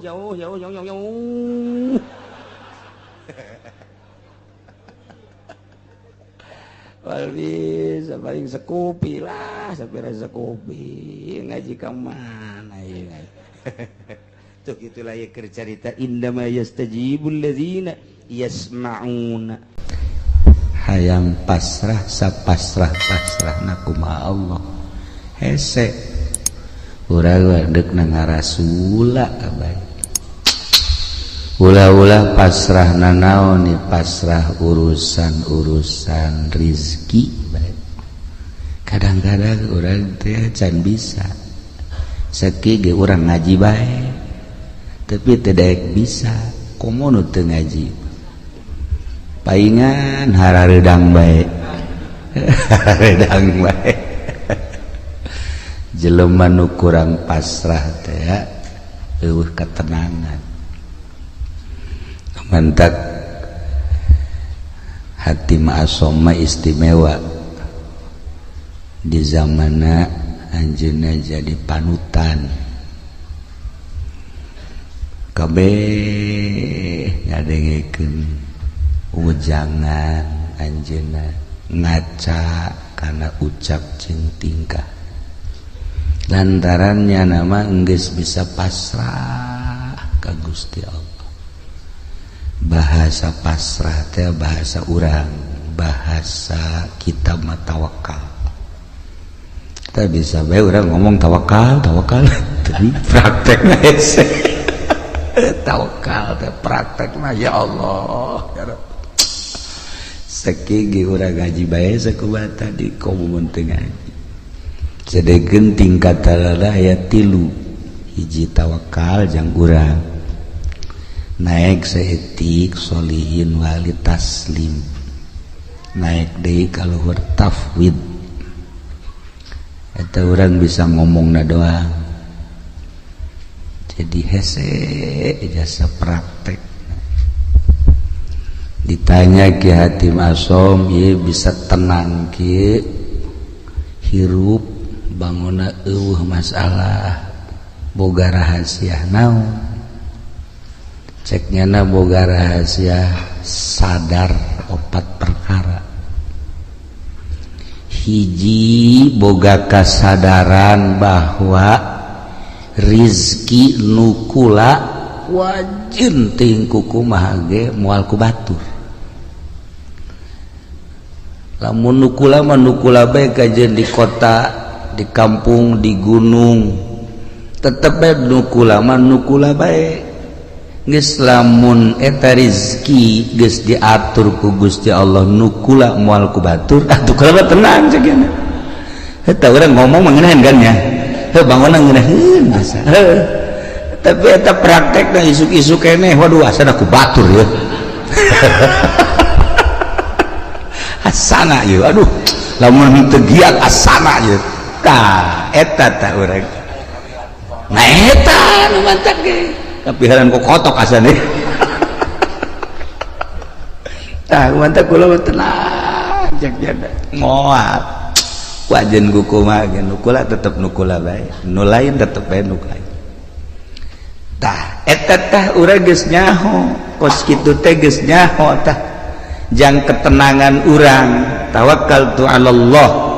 bisa paling sekupi lah sampai sekupi ngaji ka mana ya tuh gitulah ya cerita indama yastajibul ladzina yasma'una hayang pasrah sapasrah na kumaha Allah hese urang deuk na ngarasula abay ulah-ulah pasrah nanaon nih pasrah urusan rizki kadang-kadang orang teh can bisa sakit ge urang ngaji bae tapi tidak bisa komo teu ngaji paingan hararedang bae hararedang bae jelema nu kurang pasrah teh eueuh ketenangan mantak hati ma'asoma istimewa di zamana anjeunna jadi panutan kabeh ngadengkeun ujangan anjeunna ngaca kana ucap jeung tingkah lantarannya nama geus bisa pasrah ka Gusti Allah. Bahasa pasrah teh bahasa urang, bahasa kita mah tawakal. Kita bisa bae urang ngomong tawakal tapi praktekna hese. Tawakal teh praktekna ya Allah ya Rabb. Sakigi urang ngaji bae sakubata di komun teu ngaji. Sedegeun tingkat talala aya 3 hiji tawakal jang urang naik seetik solihin wali taslim naik deui ka luhur tafwid eta urang bisa ngomongna doang jadi hese jasa praktek ditanya Ki Hatim Asom ieu bisa tenang ki hirup banguna eueuh masalah boga rahasia naon ceknya na boga rahasia sadar 4 perkara hiji boga kasadaran bahwa rizki nukula wajin ting kumaha ge moal ku batur lamun nukula mah nukula bae kajeun di kota di kampung di gunung tetep bae nukula mah nukula bae geus lamun eta rizki geus diatur ku Gusti Allah nukula moal ku batur atuh kula tenang ceugna eta urang ngomong mengenahan kan ya heuh bangunna ngeunaheun biasa tapi eta praktekna isuk-isuk keneh waduh asana ku batur ya asana ieu aduh lamun teu giat asana ieu tah eta tah urang nah eta nu mantak ge tapi haran kok kotok asane tah mantap kula tenang jak jada moal wajen kumaha ge nukula tetep nukula bae nu lain tetep bae nu lain tah eta tah urang geus nyaho kos kitu teh geus nyaho tah jang ketenangan urang tawakkaltu 'alallah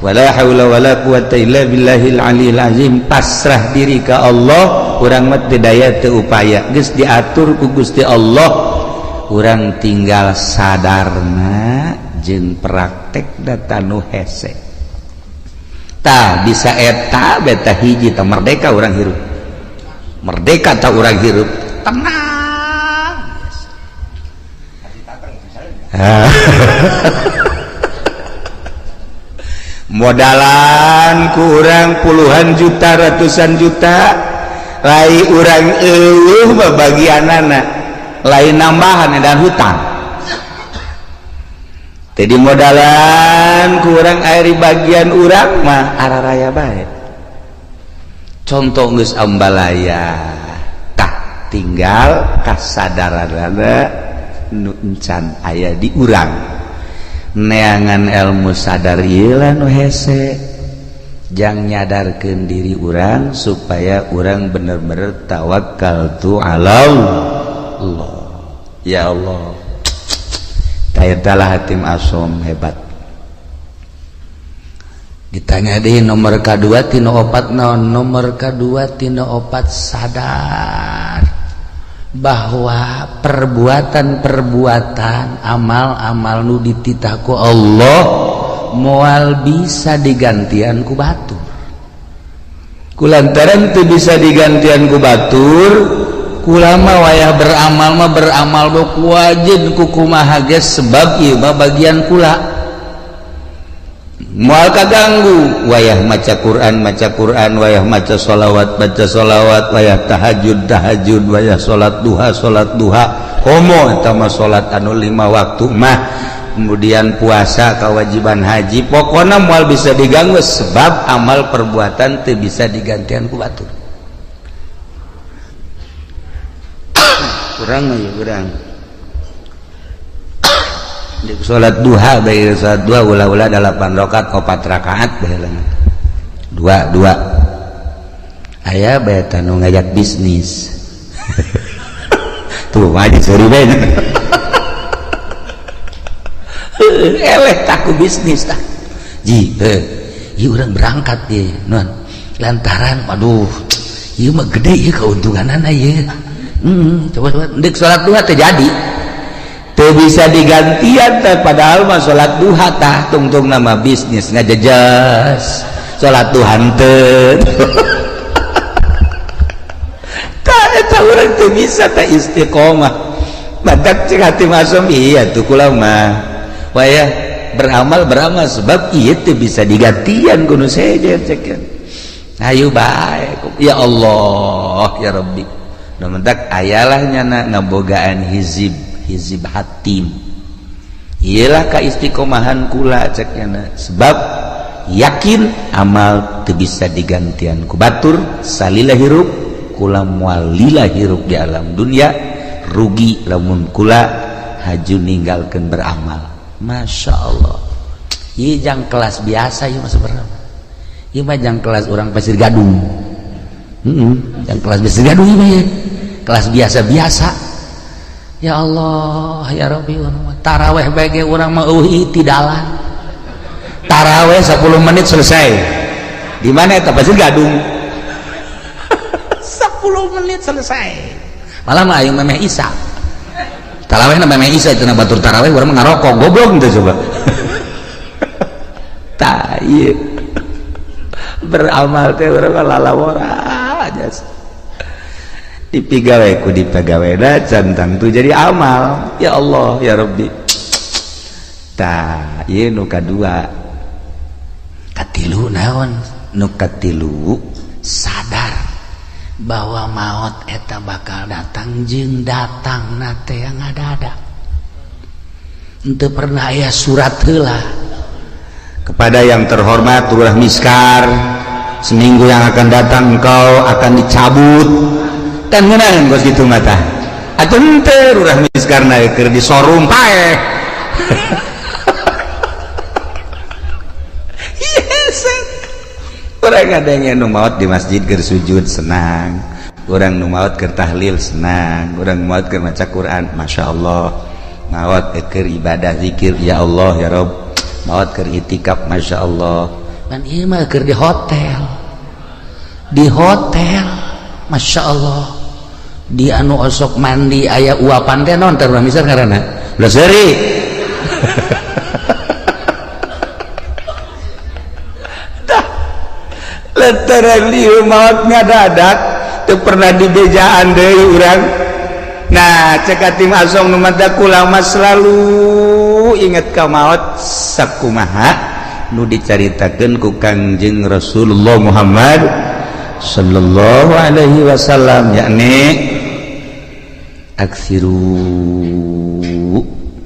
wala haula wala quwata illa billahil aliyil azim pasrah diri ka Allah urang mah teu daya teu upaya geus diatur ku Gusti Allah urang tinggal sadarna jeung praktek datanu hese tah bisa eta beta hiji tah merdeka urang hirup merdeka tah urang hirup tenang modalan kurang puluhan juta ratusan juta lai urang eueuh babagianana lain nambahan dan hutang jadi modalan kurang air bagian urang mah araraya bae contoh geus ambalaya tah tinggal kasadaranana nu encan aya di urang neangan ilmu sadar ieu nu hese jang nyadarkeun diri urang supaya urang bener-bener tawakkaltu 'ala Allah ya Allah tayatalah Hatim Asom hebat ditanya deh nomor kedua tina opat naon, nomor kedua tina opat sadar bahwa perbuatan-perbuatan amal-amal nu dititah ku Allah moal bisa digantian ku batur. Kulantaran teu bisa digantian ku batur, kula mah wayah beramal mah beramal do wajib ku kumaha geus sebab ieu mah bagian kula. Moal kaganggu wayah maca Quran, wayah maca sholawat, wayah tahajud, wayah sholat duha, komo eta mah sholat anu 5 waktu mah, kemudian puasa kewajiban haji, pokoknya moal bisa diganggu sebab amal perbuatan teu bisa digantian ku batur. Kurang mah ya kurang. Salat duha bae salat duha ulah-ulah 8 rakaat 4 rakaat baheula. 2 aya bae tanu ngajak bisnis. Tuh mah sorry bae. Eleh taku bisnis tah. Ji, ieu urang berangkat ye, non. Lantaran aduh, ieu mah gede ieu keuntunganana ieu. Coba ndek salat duha teh jadi. Teu bisa digantian teh padahal mah salat duha tah tungtung nama bisnis ngajejas salat duha henteu. Tah eta urang teu bisa teh istiqomah. Badak cek hati masuk iya tuh kula mah wayah beramal sebab ieu teu bisa digantian kudu seje cek. Ayo bae ya Allah ya Rabbi. Da mentak ayalah nyana ngabogaan hizib hatim, ialah kaistiqomahan kula cekna sebab yakin amal teu bisa digantian ku batur salila hirup kula moal lila hirup di alam dunia rugi lamun kula haju ninggalkeun beramal. Masya Allah ieu jang kelas biasa ieu mah sebenarnya ieu mah jang kelas orang Pasir Gadung jang kelas Pasir Gadung ieu mah kelas biasa-biasa. Ya Allah ya Rabbi taraweh bage urang mah eueuh tidalan taraweh 10 menit selesai di mana eta Pasir Gadung 10 menit selesai malah mah aya memeh Isa tarawehna memeh Isa itu na batur taraweh urang mah ngarokok goblok teh coba tah ieu beramal teh urang lalawora aja dipigawe ku dipegawena cantang tu jadi amal ya Allah ya Rabbi. Tah ieu nu kadua katilu naon nu katilu sadar bahwa maut eta bakal datang jeung datangna teh ngadadak henteu pernah aya surat heula kepada yang terhormat Lurah Miskar seminggu yang akan datang engkau akan dicabut kan ngeunaan kos kitu mah tah atuh henteu Lurah Miskarna keur di showroom paeh yes urang ngadenge nu maot di masjid keur sujud senang urang nu maot keur tahlil senang urang maot keur maca Quran Masya Allah maot keur ibadah zikir ya Allah ya Rabb maot keur itikaf Masya Allah dan ieu mah keur di hotel Masya Allah di anu osok mandi aya uapan teh naon teh misal ngaranna ulah seuri tah lantaran lieu maot ngadadak teu pernah dibejaan deui urang. Nah cek atim asong nu mata kula mah selalu inget ka maot sakumaha nu dicaritakeun ku Kangjeng Rasulullah Muhammad sallallahu alaihi wasallam yakni aksiru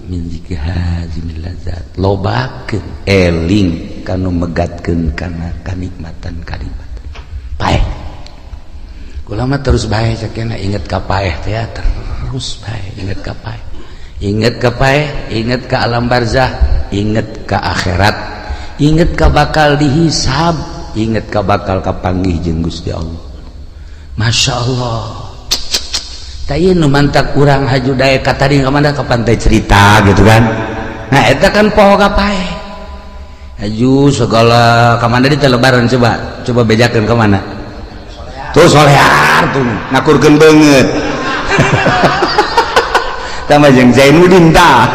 min zikri hazimil lazat lobakeun eling kanu megatkeun kana kanikmatan paeh kula mah terus bae sakena inget ka paeh teh terus bae inget ka paeh inget ka alam barzah inget ka akhirat inget ka bakal dihisab inget ka bakal kapanggih jeung Gusti Allah. Masya Allah tadi nu mantak urang haju daya katadi kamana ka pantai cerita gitu kan. Nah eta kan poho ka paeh aju segala kemana di lebaran coba bejakan kemana tuh solear tuh ngakurkeun banget tambah jeung Zainuddin tah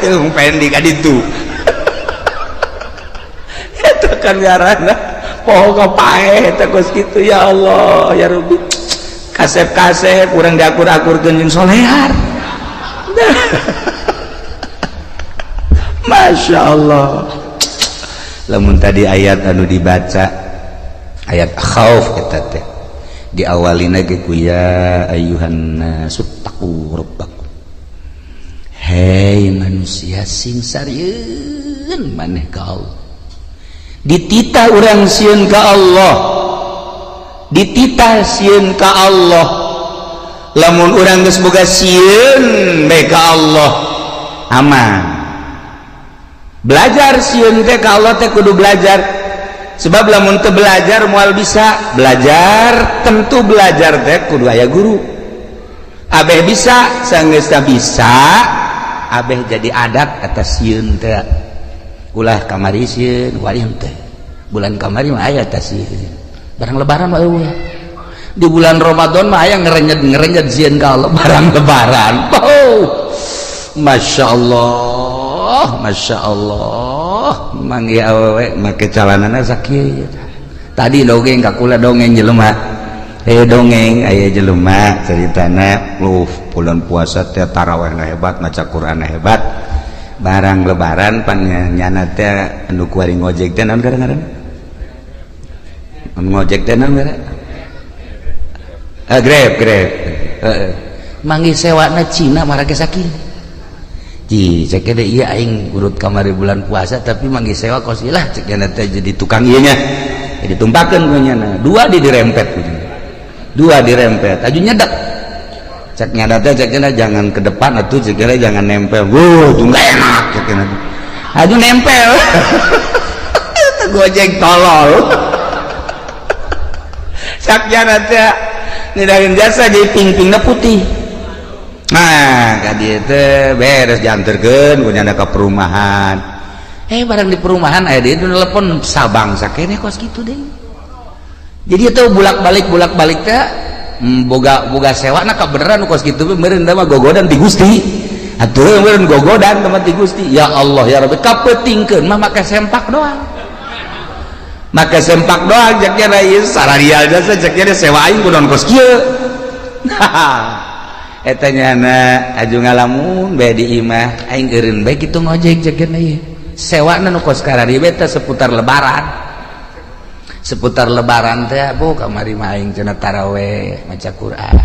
jeung pendi ka ditu eta kan ngaranna poho kapae eta kos kitu ya Allah ya Rabbi kasep-kasep urang diakur-akurkeun jeung solear Masya Allah lamun tadi ayat anu dibaca ayat khauf eta teh diawalina ge ku ya ayyuhan nasu taqu rabbakum hei manusia sing sarieun maneh ka Allah dititah urang sieun ka Allah dititah sieun ka Allah lamun urang geus boga sieun bae ka Allah aman belajar sieun teh ka Allah teh kudu belajar sebab lamun teu belajar moal bisa belajar tentu belajar teh kudu aya guru abeh bisa sanggeus teh bisa abeh jadi adat atas sieun teh ulah kamari sieun wayang teh bulan kamari mah aya teh sieun barang lebaran mah eueuh di bulan Ramadan mah aya ngerenjed sieun ka Allah barang lebaran oh Masya Allah manggi awewe make calanana sakieu tadi dongeng kakula dongeng jelema dongeng aya jelema ceritana bulan puasa teh tarawihna hebat maca Qur'an hebat barang lebaran pan nyana teh anu kuari ngojek teh naon ngaranna ngojek teh naon ngaranna Grab manggi sewana Cina marake sakieu ji cek ada iya aing urut kamari bulan puasa tapi manggil sewa kos ilah cek teh jadi tukang ieu nya jadi tumpakeun ku nyana dua dirempet aju nyedak cek nyana teh cek jangan ke depan atuh cek jangan nempel tunggu enak cek aju nempel Gojek tolol cek nyana teh ngidahin jasa jadi ping-pingna putih. Nah, kadi teh beres dianterkeun ku nyana ka perumahan. Barang di perumahan aya dieu telepon sabang sakene kos kitu deui. Jadi eta bolak-balik teh boga sewana ka beneran kos kitu meureun mah gogodan ti Gusti. Atuh meureun gogodan teman ti Gusti. Ya Allah ya Rabbi kapeutingkeun mah make sempak doang. Make sempak doang jak nya ieu sararial jasa jak nya sewa aing kudu kos kieu. Eta nyana aju ngalamun bae di imah aing eureun bae kitu ngojek jakeuna ieu sewana nu kos karari beta seputar lebaran teh bu kamari mah aing cenah tarawih maca Quran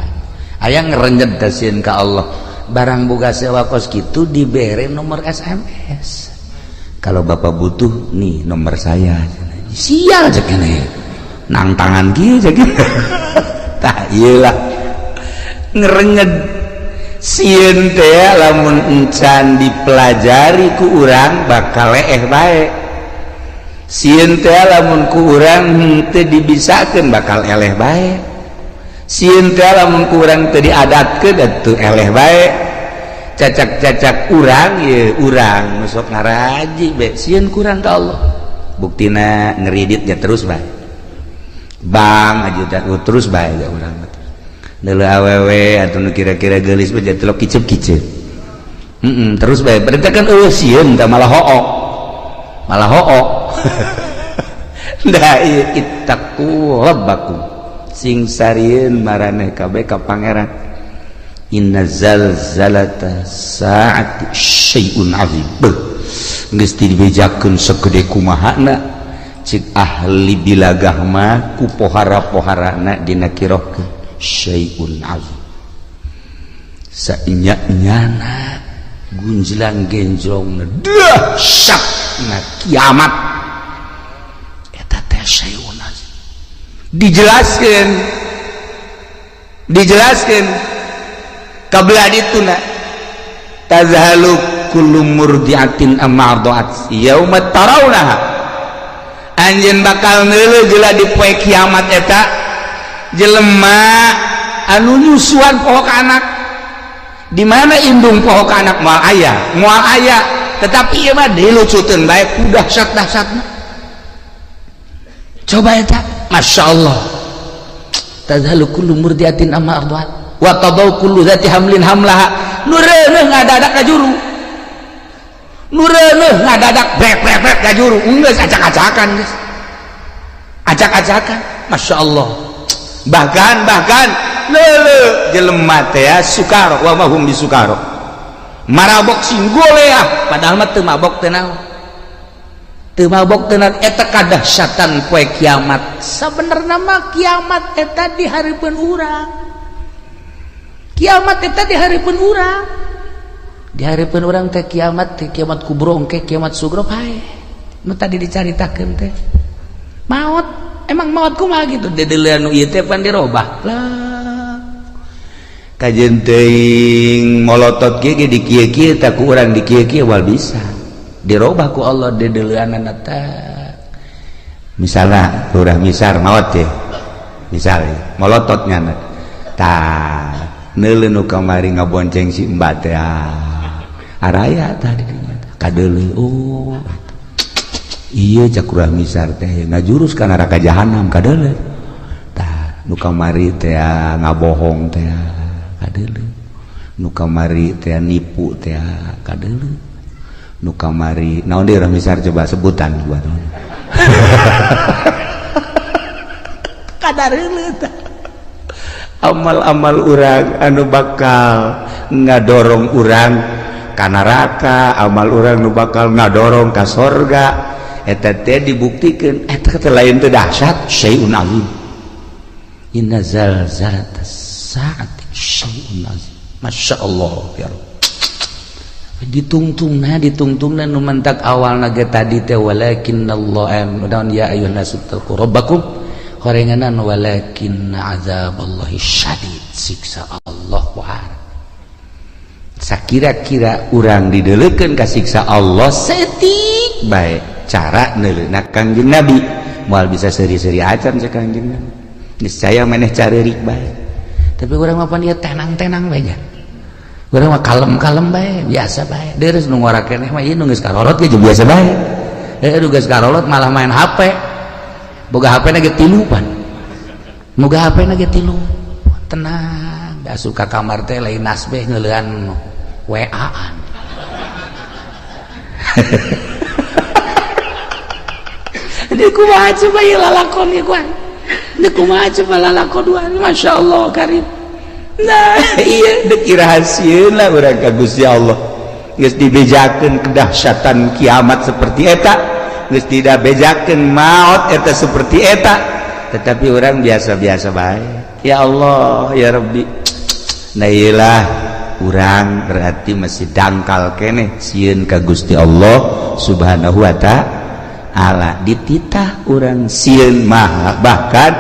aya ngerenjed tasieun ka Allah barang boga sewa kos kitu dibere nomor SMS kalau bapak butuh nih nomor saya sial jakeuna ieu nang tangan kieu jakeuna tah ieu lah ngerenyed sieun teh lamun encan dipelajari ku urang bakal leeh bae sieun teh lamun ku urang teu dibisakeun bakal eleh bae sieun teh lamun ku urang teu diadatkeun atuh eleh bae cacak-cacak urang ye urang nu sok ngaraji bae sieun ku urang ka Allah buktina ngeriditnya terus bae bang ajudan terus bae ya urang dulu awewe atau kira-kira gelis jadi telok kicep-kicep terus baik berarti kan sieun malah ho'o dah ittaqu rabbakum sing sarieun maraneh kabeh ka pangeran inna zalzalata saati syai'un azim geus dibejakeun sagede kumahana cik ahli bilagah mah ku pohara-poharana dina kirohkeun syai'un azim saenya-nyana gunjlang genjlongna dahsyatna kiamat eta teh syai'un azim dijelaskeun kabelah dituna tazhalu kullu murdiatin amma arda'at yauma tarawnaha anjeun bakal neuleuh geula di poe kiamat eta jelema anu nyusuan pohok anak di mana indung pohok anak moal aya tetapi ieu mah dilucuteun bae ku dahsyat-dahsyatna coba eta masyaallah tadhalu kullu murdiatin amma ardhat wa tadau kullu dzati hamlin hamlaha nu reuneuh ngadadak ka juru nu reuneuh ngadadak brek-brek ka juru geus acak-acakan geus acak-acakan masyaallah bahkan leuleuh jelema teh sukaro wa mahum bisukaro marabok singgolea padahal mah teu mabok teh naon teu mabok teh naon eta kadahsyatan poe kiamat sabenerna mah kiamat eta di hareupeun urang kiamat eta di hareupeun urang teh kiamat kubro engke kiamat sugro pae nu tadi dicaritakeun teh maut emang maut kumaha gitu dedeuleun ieu teh pan dirobah lah kajen teuing molotot ge di kieu-kieu tah ku urang di kieu-kieu wal bisa dirobah ku Allah dedeuleunana teh misalna urang misar maot teh misalnya molotot nyana tah neuleun nu kamari ngabonceng si mbak teh araya tadi dinya kadeuleu oh iya cak urang misar teh ngajurus ka neraka jahanam kadeuleu tah nu kamari teh ngabohong teh kadeuleu nu kamari teh nipu teh kadeuleu nu kamari naon deui urang misar coba sebutan buat kadareuleu tah amal-amal urang anu bakal ngadorong urang ka neraka amal urang nu bakal ngadorong ka sorga eta teh dibuktikeun eta teh lain teh dahsyat syai'un azim inna zalzalatas saati syai'un azim masyaallah ya Rabb ditungtungna nu mantak awalna ge tadi teh walakinallah mudahan ya ayyuhan nasu taqu rabbakum horenganan walakinna azaballahi syadid siksa Allah wahar sakira-kira urang dideuleukeun ka siksa Allah setik bae cara neuleuna Kangjeng Nabi moal bisa seri-seri acan sa Kangjeng Nabi niscaya maneh careurik bae tapi urang mah pan ieu tenang-tenang bae nya urang mah kalem-kalem bae biasa bae deres nu ngora keneh mah ieu nu geus karorot ge biasa bae nu geus karorot malah main HP boga HP na ge 3 pan boga HP na ge 3 tenang da suka kamar teh lain nasbeh ngeuleuan WA-an dia kumaha coba ieu lalakon ieu kuan dia kumaha coba lalakon duan masyaallah karim nah iya dek irahasieun lah urang ka Gusti Allah geus dibejakeun kedahsyatan kiamat seperti eta geus tidak bejakeun maut eta seperti eta tetapi orang biasa-biasa bae ya Allah ya Rabbi nah iyalah urang berarti masih dangkal keneh sieun ka Gusti Allah subhanahu wa ta'ala dititah urang sieun mah bahkan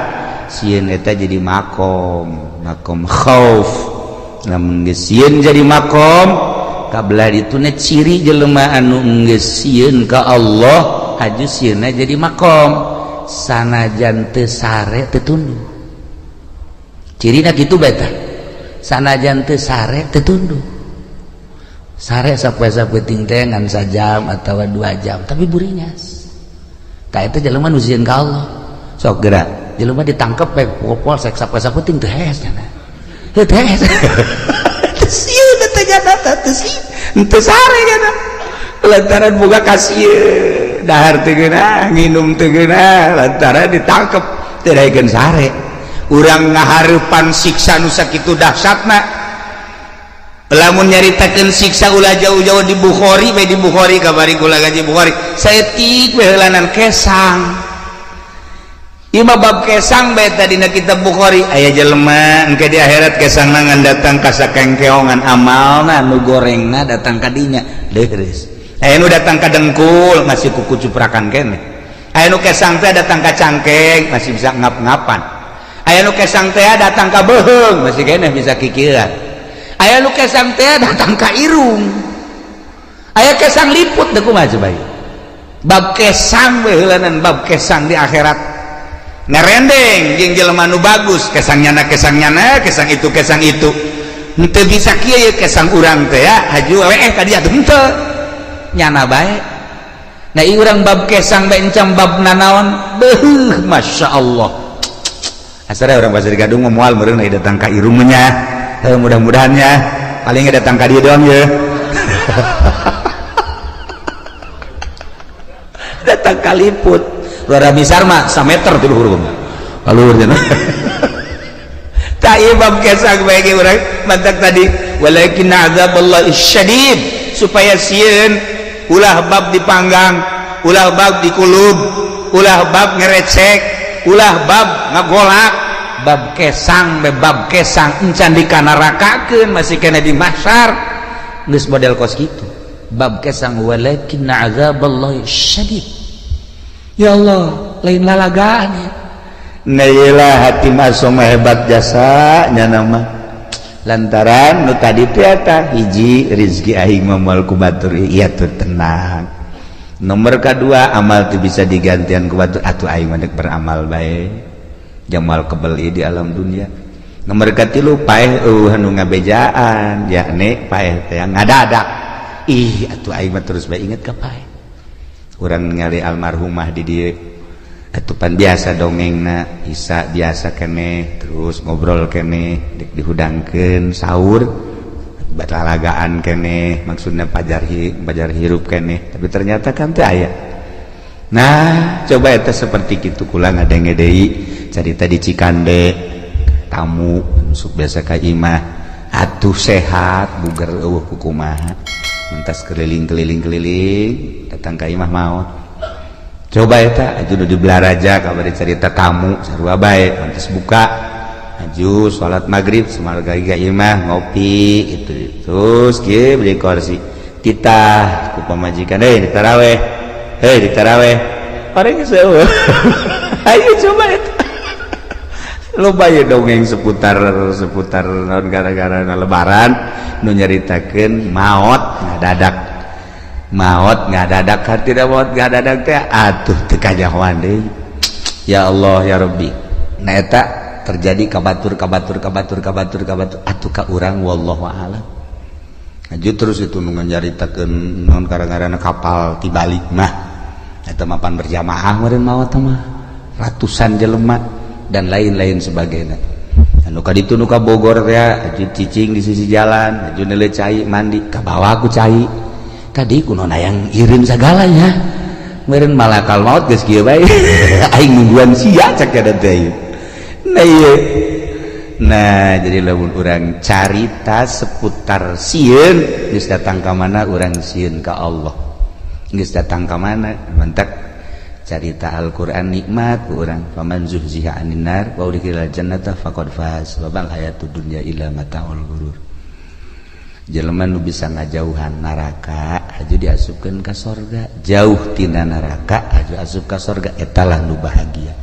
sieun eta jadi makom khauf lamun geus sieun jadi makom kabelah dituna ciri jelema anu geus sieun ka Allah aju sieunna jadi makom sanajan teu sare teu tunduk cirina kitu bae tah sanajan teu sare teu tunduk sare sapoe-sapoe teh ngan sajam atawa 2 jam tapi buringas tah eta jelema nu sieun ka Allah sok geura jelema ditangkep bae polsek sapoe-sapoe teu hees cenah teu hees teu sieun teh jana teu sieun teu sare kana lantaran boga kasieun dahar teu geuna nginum teu geuna lantaran ditangkep teu daekeun sare urang ngahareupan siksa nu sakitu dahsyatna lamun nyaritakeun siksa ulah jauh-jauh di Bukhari bae di Bukhari kabari kula gaji Bukhari saeutik we heulanan kesang ieu mah bab kesang bae tadina kitab Bukhari aya jelema engke di akhirat kesangna ngan datang ka sakengkeongan amalna nu gorengna datang ka dinya leres aya nu datang ka dengkul masih kuku cuprakan keneh aya nu kesang teh datang ka cangkeng masih bisa ngap-ngapan aya nu kesang teh datang ka beuheung masih keneh bisa kikieuan aya nu kesang teh datang ka irung aya kesang liput teh kumaha coba bab kesang we heulanan bab kesang di akhirat ngarendeng jeung jelema nu bagus kesangnyana kesang itu henteu bisa kieu kesang urang teh ya haju weeh ka dieu teu nyana bae. Nah ieu urang bab kesang bae encam bab nanaon beuh masyaallah. Asara orang Pasir Gadung moal meureun aya datang ka irungnya. Mudah-mudahannya paling datang ka dieu doang ya. Datang kaliput luar misar mah 1 meter tuh hurung alur cenah. Tak ieu bab kesang bae ge urang mantak tadi walakin azaballahi syadid supaya sieun ulah bab dipanggang, ulah bab dikulub, ulah bab ngerecek, ulah bab ngagolak, bab kesang bab kesang encan dikanarakakeun masih kena di mahsyar geus model kos kitu. Bab kesang walakin azaballahi syadid. Ya Allah lain lalagaan ya. Nailah hati masom hebat jasa nya nama lantaran nu tadi teh eta hiji rezeki aing moal ku batur ieu teh tenang. Nomor kedua amal teh bisa digantian ku batur atuh aing mandek beramal bae jamal kebeli di alam dunia. Nomor katilu paeh anu ngabejaan yakni paeh teh ngadadak. Ih atuh aing mah terus bae inget ka paeh. Urang ningali almarhumah di dieu atuh pan biasa dongengna Isa biasa keneh terus ngobrol keneh dek dihudangkeun sahur batalagaan keneh maksudna pajar hirup keneh tapi ternyata kan teu aya. Nah coba eta seperti kitu kula ngadenge deui carita di Cikande tamu sok biasa ka imah atuh sehat buger eueuh kumaha mentas keliling datang ka imah maot. Coba eta aju nu diblaraja kabari carita tamu sarua bae pantes buka aju salat maghrib samarga ka imah ngopi itu terus kieu beli kursi titah ku pamajikan di taraweh pareng geus eueuh. Ayo coba eta loba ye dongeng seputar naon gara-gara lebaran nu nyaritakeun maot ngadadak tidak maot ngadadak teh atuh teu kajahoan deui. Ya Allah ya Rabbi. Nah eta terjadi kabatur atuh ka urang wallahu a'lam. Aju terus itu nu nyaritakeun naon gara-garana kapal tibalik mah eta mapan berjamaah meureun maot mah ratusan jelema dan lain-lain sebagainya. Anu kaditu nu ka Bogor teh aju cicing di sisi jalan, aju neuleuh cai mandi ka bawah ku cai. Tadi kuno yang irin segalanya. Meureun malakal maut geus kieu bae. Aing nungguan sia cak ada teh. Nah ieu. Nah, jadi lamun urang carita seputar sieun geus datang ka mana urang sieun ka Allah. Geus datang ka mana mentek carita Al-Qur'an nikmat ku urang faman zuhziha 'anil nar wa udkhilal jannata faqad faz wa bal hayatud dunya illa mata'ul ghurur. Jelema nu bisa ngajauhan neraka aju diasupkeun ka sorga, jauh tina neraka aju asup ka sorga etalah nu bahagia.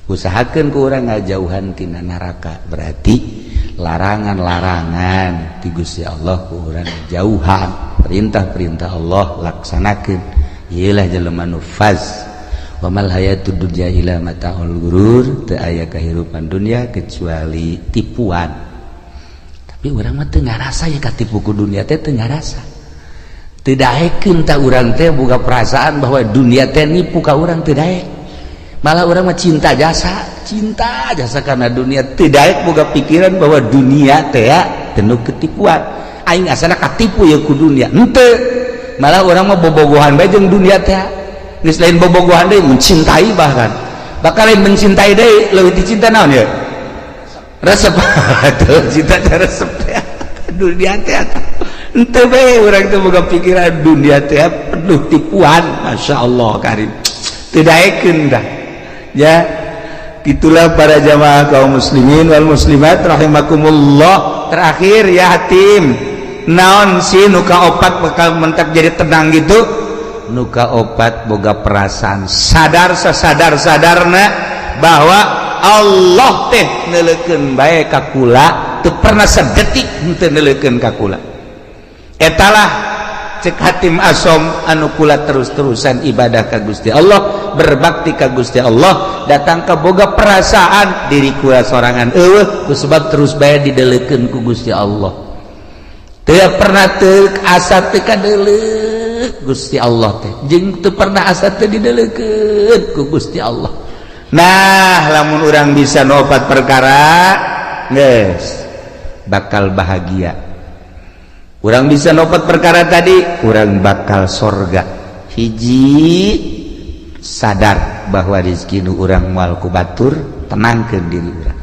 Usahakeun ku urang ngajauhan tina neraka berarti larangan-larangan ti Gusti Allah ku urang jauhan, perintah-perintah Allah laksanakeun. Ieulah jelema nu faz. Wa mal hayatud dunya illa mata'ul ghurur, teu aya kahirupan dunia kecuali tipuan. Tapi urang mah teu ngarasa ya katipu ku dunia teh teu ngarasa. Teu daekeun ta urang teh boga perasaan bahwa dunia teh nipu ka urang teu daek. Malah urang mah cinta jasa karena dunia teu daek boga pikiran bahwa dunia teh penuh ketipuan. Aing asana katipu ya ku dunia. Henteu. Malah urang mah bobogohan bae jeung dunia teh. Geus lain bobogohan deui mencintai bahkan. Bakal lain mencintai deui leuwih dicinta naon ya? Resep atuh cinta resep dunia teh henteu bae urang teh boga pikiran dunia teh penuh tipuan. Masyaallah karim teu daekeun dah ya. Itulah para jamaah kaum muslimin wal muslimat rahimakumullah. Terakhir ya hatim naon si nuka opat bakal mentak jadi tenang gitu. Nuka opat boga perasaan sadar sadarna bahwa Allah teh neuleukeun bae ka kula teu pernah sadetik henteu neuleukeun ka kula. Etalah cek hatim asom anu kula terus-terusan ibadah ka Gusti Allah, berbakti ka Gusti Allah, datang ka boga perasaan diri kula sorangan eueuh kusebab terus bae dideuleukeun ku Gusti Allah. Teu pernah teu asa teu kadeuleuh Gusti Allah teh jeung teu pernah asa teu didelekeun ku Gusti Allah. Nah lamun urang bisa nopat perkara geus bakal bahagia. Urang bisa nopat perkara tadi urang bakal sorga. Hiji sadar bahwa rezeki nu urang moal ku batur tenangkeun diri urang.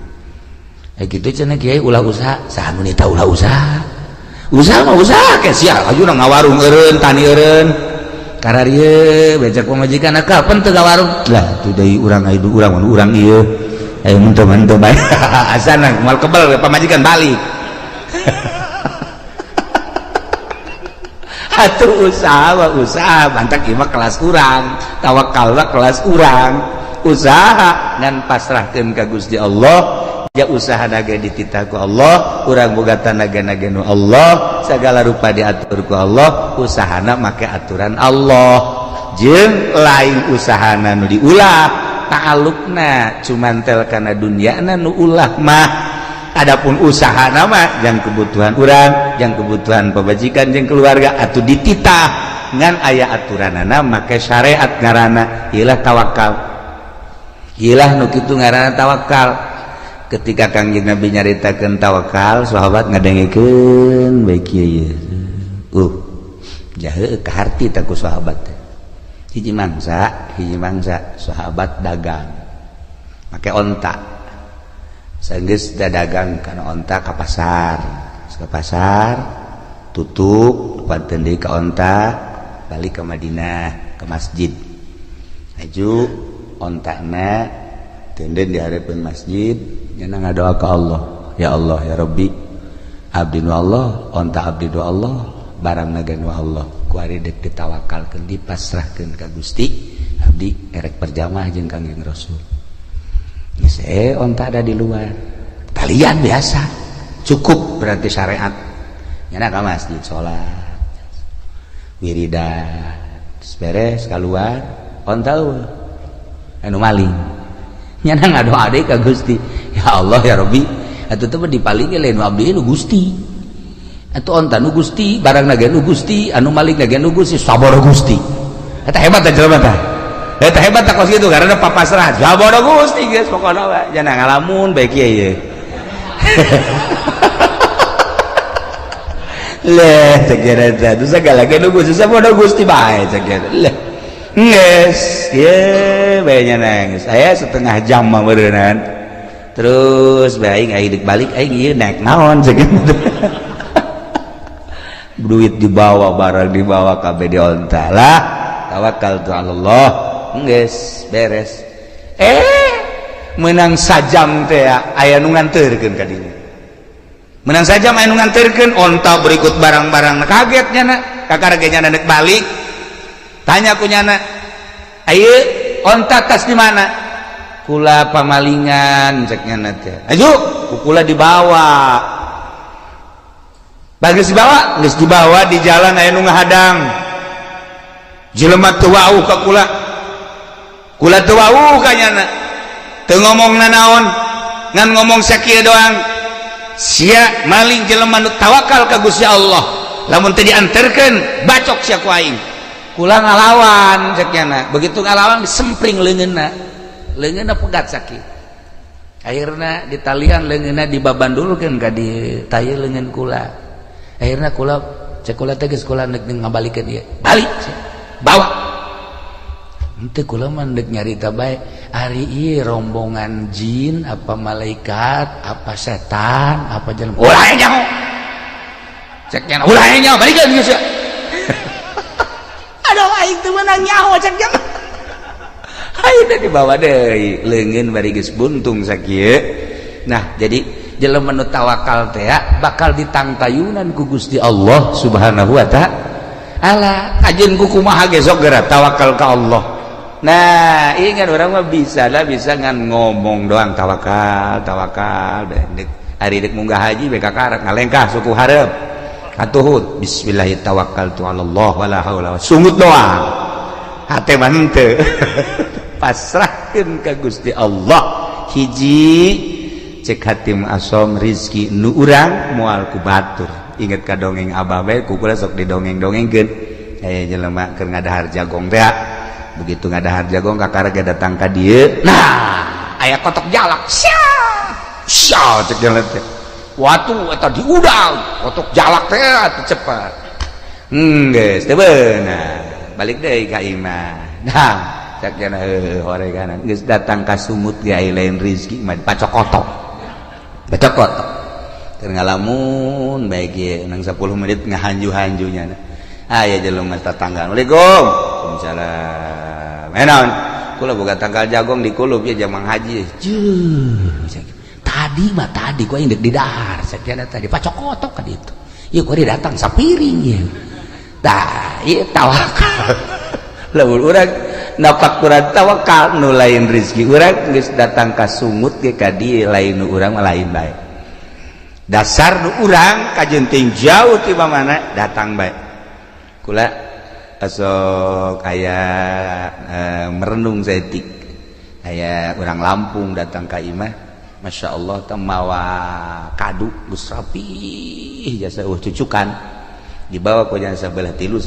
Kitu cenah kiai ulah usaha saha nu nita ulah usaha mah usaha ke sia ajuna ngawarung eureun tani eureun kararieu becak pamajikan kapan teu ngawarung lah tu deui urang aya urang ieu aya mun teu bae asana moal kebal we pamajikan balik atuh usaha bantak ieu mah kelas urang tawakal mah kelas urang usaha ngan pasrahkeun ka Gusti Allah. Ya usaha naga dititah ku Allah, urang boga tanaga nu Allah, segala rupa diatur ku Allah, usahana make aturan Allah. Jeung lain usahana nu diulah, ta'alluqna cumantel kana dunyana nu ulah mah. Adapun usahana mah jang kebutuhan urang, jang kebutuhan pabajikan jeung keluarga atuh dititah ngan aya aturanana make syariat ngaranna ilah tawakal. Ilah nu kitu ngaranna tawakal. Ketika Kangjeng Nabi nyaritakeun tawakal, sahabat ngadengikeun bae kieu. Jahe ka harti ta ku sahabat. Hiji mangsa sahabat dagang. Make onta. Saenggeus dagang kana onta ka pasar. Ka pasar tutup pateun deui ka onta, balik ke Madinah, ke masjid. Aju ontana tenden di hadapan masjid. Jangan ngadoa ke Allah, ya Allah ya Rabbi, abdi nu Allah, onta abdi nu Allah, barang naga nu Allah. Ku ari dek ditawakalkeun dipasrahkeun ka Gusti, abdi erek perjamaah jeung Kangjeng Rasul. Geus onta ada di luar. Talian biasa. Cukup berarti syariat. Nyana ka masjid salat. Wiridan, beres keluar, onta anu maling. Nyana ngadoa deui ka Gusti. Ya Allah ya Rabbi, atuh teh dipalingi lain abdi nu Gusti. Atuh onta nu Gusti, barang naga nu Gusti, anu maling naga nu Gusti, saboro Gusti. Eta hebat teh jelema teh. Eta hebat teh kos kitu karena papasrah. Saboro Gusti geus pokona we. Jangan ngalamun bae kieu ye. Leh cek eta tuh segala nu Gusti saboro Gusti bae cek eta. Leh. Geus, ye bae nyanang. Saya setengah jam mah beureunan. Terus baik aing balik aing ieu naik naon sakitu. Duit dibawa, barang dibawa kabeh di onta lah. Tawakkaltu 'ala Allah. Geus beres. Menang sajam teh aya nu nganterkeun ka dieu. Menang sajam aya nu nganterkeun onta berikut barang-barang kaget nyana. Kakarage nyana neuk balik. Tanya ku nyana, "Ayeuna onta tas di mana?" Kula pamalingan ceknya nanti. Ayo, kula dibawa. Bagus dibawa di jalan aya nu ngahadang. Jelema teu wau ka kula. Kula teu wau ka nyana. Teu ngomongna naon, ngan ngomong sakieu doang. Sia maling jelema nu tawakal ka Gusti Allah. Lamun teu dianterkeun, bacok sia ku aing. Kula ngalawan ceknya. Begitu ngalawan disempring leungeunna. Leungeunna pegat sakit. Akhirna ditalian leungeunna dibabandulkeun ka di tayeu leungeun kula. Akhirna kula cek kula teh geus kula neuk ngabalikeun ieu. Balik. Bawa. Henteu kula mah neuk nyarita bae, ari ieu rombongan jin apa malaikat, apa setan, apa jelema. Ulah nyaho. Cek nya ulah nyaho balikeun geus. Aduh aing teu meunang nyaho cek nya. Ayeuna dibawa deui leungeun bari geus buntung sakieu. Nah, jadi jelema nu tawakal teh bakal ditangtayunan ku Gusti Allah Subhanahu wa taala. Ajeun ku kumaha ge sok geura tawakal ka Allah. Nah, ingat urang mah bisa ngan ngomong doang tawakal deuk ari deuk munggah haji be kakarep ngalengkah suku hareup. Atuhud bismillahirrahmanirrahim tawakkaltu 'ala Allah wala haula sungut doang. Hate mah henteu. Pasrahkeun ka Gusti Allah. Hiji cek hatim asom rizki nu urang moal ku batur. Inget ka dongeng abah bae ku kula sok didongeng-dongengkeun aya jelema keur ngadahar jagong teh. Begitu ngadahar jagong kakarage datang ka dieu. Nah, aya kotok jalak. Sia cek jalan teh. Watu eta diudang, kotok jalak teh atuh cepat. Geus teu beunang. Balik deui ka imah. Nah, cek jana horeganan geus datang ka sumut ge aya lain rezeki mah pacokotok. Pacokotok. Keur ngalamun bae ge nang 10 menit ngahanju-hanjunya. Aya jelema tetangga. Assalamualaikum. Waalaikumsalam. Menaon? Kula boga tanggal jagong di kulub ya jamang haji. Tadi gua indek di dahar sakiana tadi pacokotok ka ditu. Ieu gua datang sapiring ye. Tah, ieu tawakal. Lamun urang napak urang tawakal nu lain rezeki urang geus datang ka sumut ge ka dieu lain nu urang mah lain bae. Dasar nu urang kajenting jauh ti mana datang bae. Kula asok aya merenung setik aya urang Lampung datang ka imah. Masya Allah temawa kadu geus rapi jasa cucukan dibawa ku jana sebelah tilu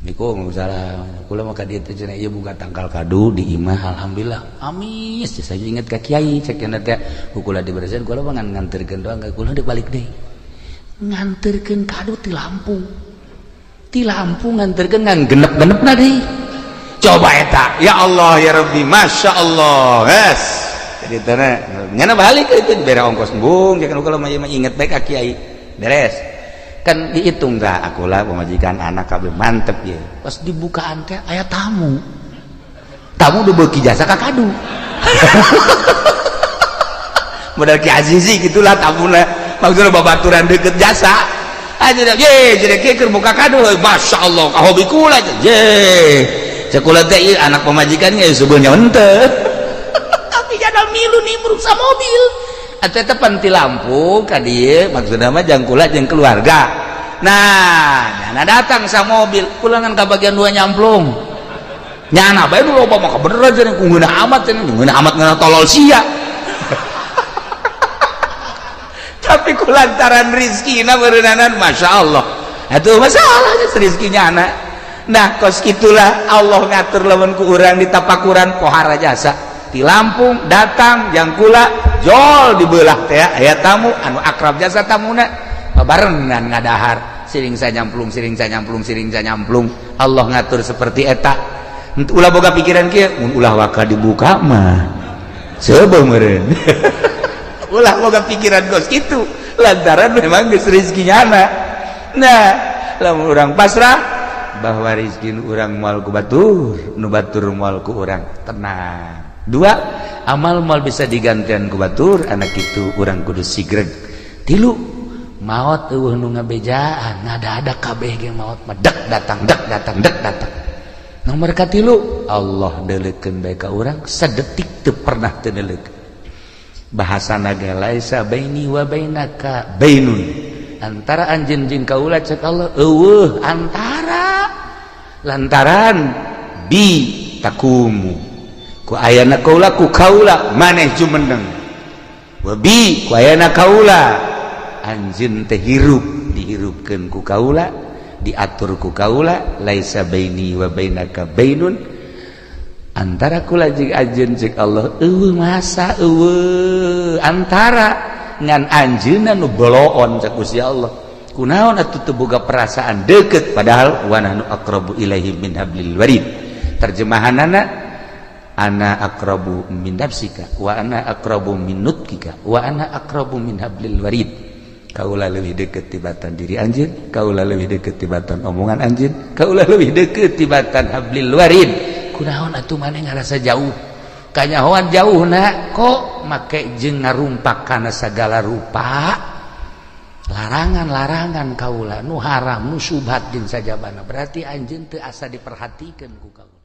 niku salah kula mah ka dieu teh cenah ieu boga tangkal kadu di imah alhamdulillah amis saya inget ka kiai cek cenah teh kula diberesin kula mah nganterkeun doang kula deuk balik deui nganterkeun kadu ti Lampung nganterkeun ngan genep-genepna deui coba eta ya Allah ya Rabbi Masya Allah yes jadi tanah nyana balik itu bere ongkos bung jangan kalau mah inget baik ka kiai beres kan dihitung tah akulah pemajikan anak kabeh mantep ya pas dibukaan teh aya tamu udah beuki jasa ka kadu modal Ki Azizi gitulah tamuna maksudna babaturan deukeut jasa aja ye jadi keur buka kadu Masya Allah ka hobi kula ye sakulah teh anak pemajikannya sebenarnya henteu milu nih meruksa mobil atau tepan ti Lampung ka dieu maksudna mah jang kula jeung keluarga nah nyana datang sa mobil kula ngan ka bagian 2 nyamplung nyana bae nu loba mah bener aja ku ngeunah amat ngana tolol sia tapi kulantaran rezekina beureunanan Masya Allah atuh masalah rezekinya anak nah kos kitulah Allah ngatur lamun ku urang di tapakuran pohara jasa di Lampung datang yang kula jol dibelah teh aya tamu anu akrab jasa tamuna barengan ngadahar siring nyamplung Allah ngatur seperti eta ulah boga pikiran kieu mun ulah waka dibuka mah sebeuh meureun ulah boga pikiran gos kitu lantaran memang geus rezekinya anak nah lamun urang pasrah bahwa rezeki urang moal ku batur nu batur moal ku urang tenang. 2 amal mal bisa digantian ku batur anak itu urang kudu sigreg 3 maot eueuh nu ngabejaan ngada-ada kabeh ge maot mah dek datang nomor ka 3 Allah deuleukeun bae ka urang sadetik teu pernah teu deuleukeun bahasana ge laisa baini wa bainaka bainun antara anjeun jeung kaula cek Allah eueuh antara lantaran bi takumu ku ayana kaula ku kaula maneh jumeneng wabi ku ayana kaula anjeun teh hirup dihirupkeun ku kaula diatur ku kaula laisa baini wa bainaka bainun antara kula jeung anjeun ceuk Allah eueuh masa eueuh antara ngan anjeunna nu boloon ceuk Gusti Allah kunaon atuh teu boga perasaan deukeut padahal wa nahnu aqrabu ilaihi min hablil warid terjemahanana ana aqrabu min nafsika wa ana aqrabu min nutkika wa ana aqrabu min hablil warid kaula leuwih deukeut tibatan diri anjeun kaula leuwih deukeut tibatan omongan anjeun kaula leuwih deukeut tibatan hablil warid kunaon atuh maneh ngarasa jauh kanyahoan jauhna kok make jeung ngarumpak kana sagala rupa larangan kaula nu haram nu subhat jeung sajabana berarti anjeun teu asa diperhatikeun ku kaula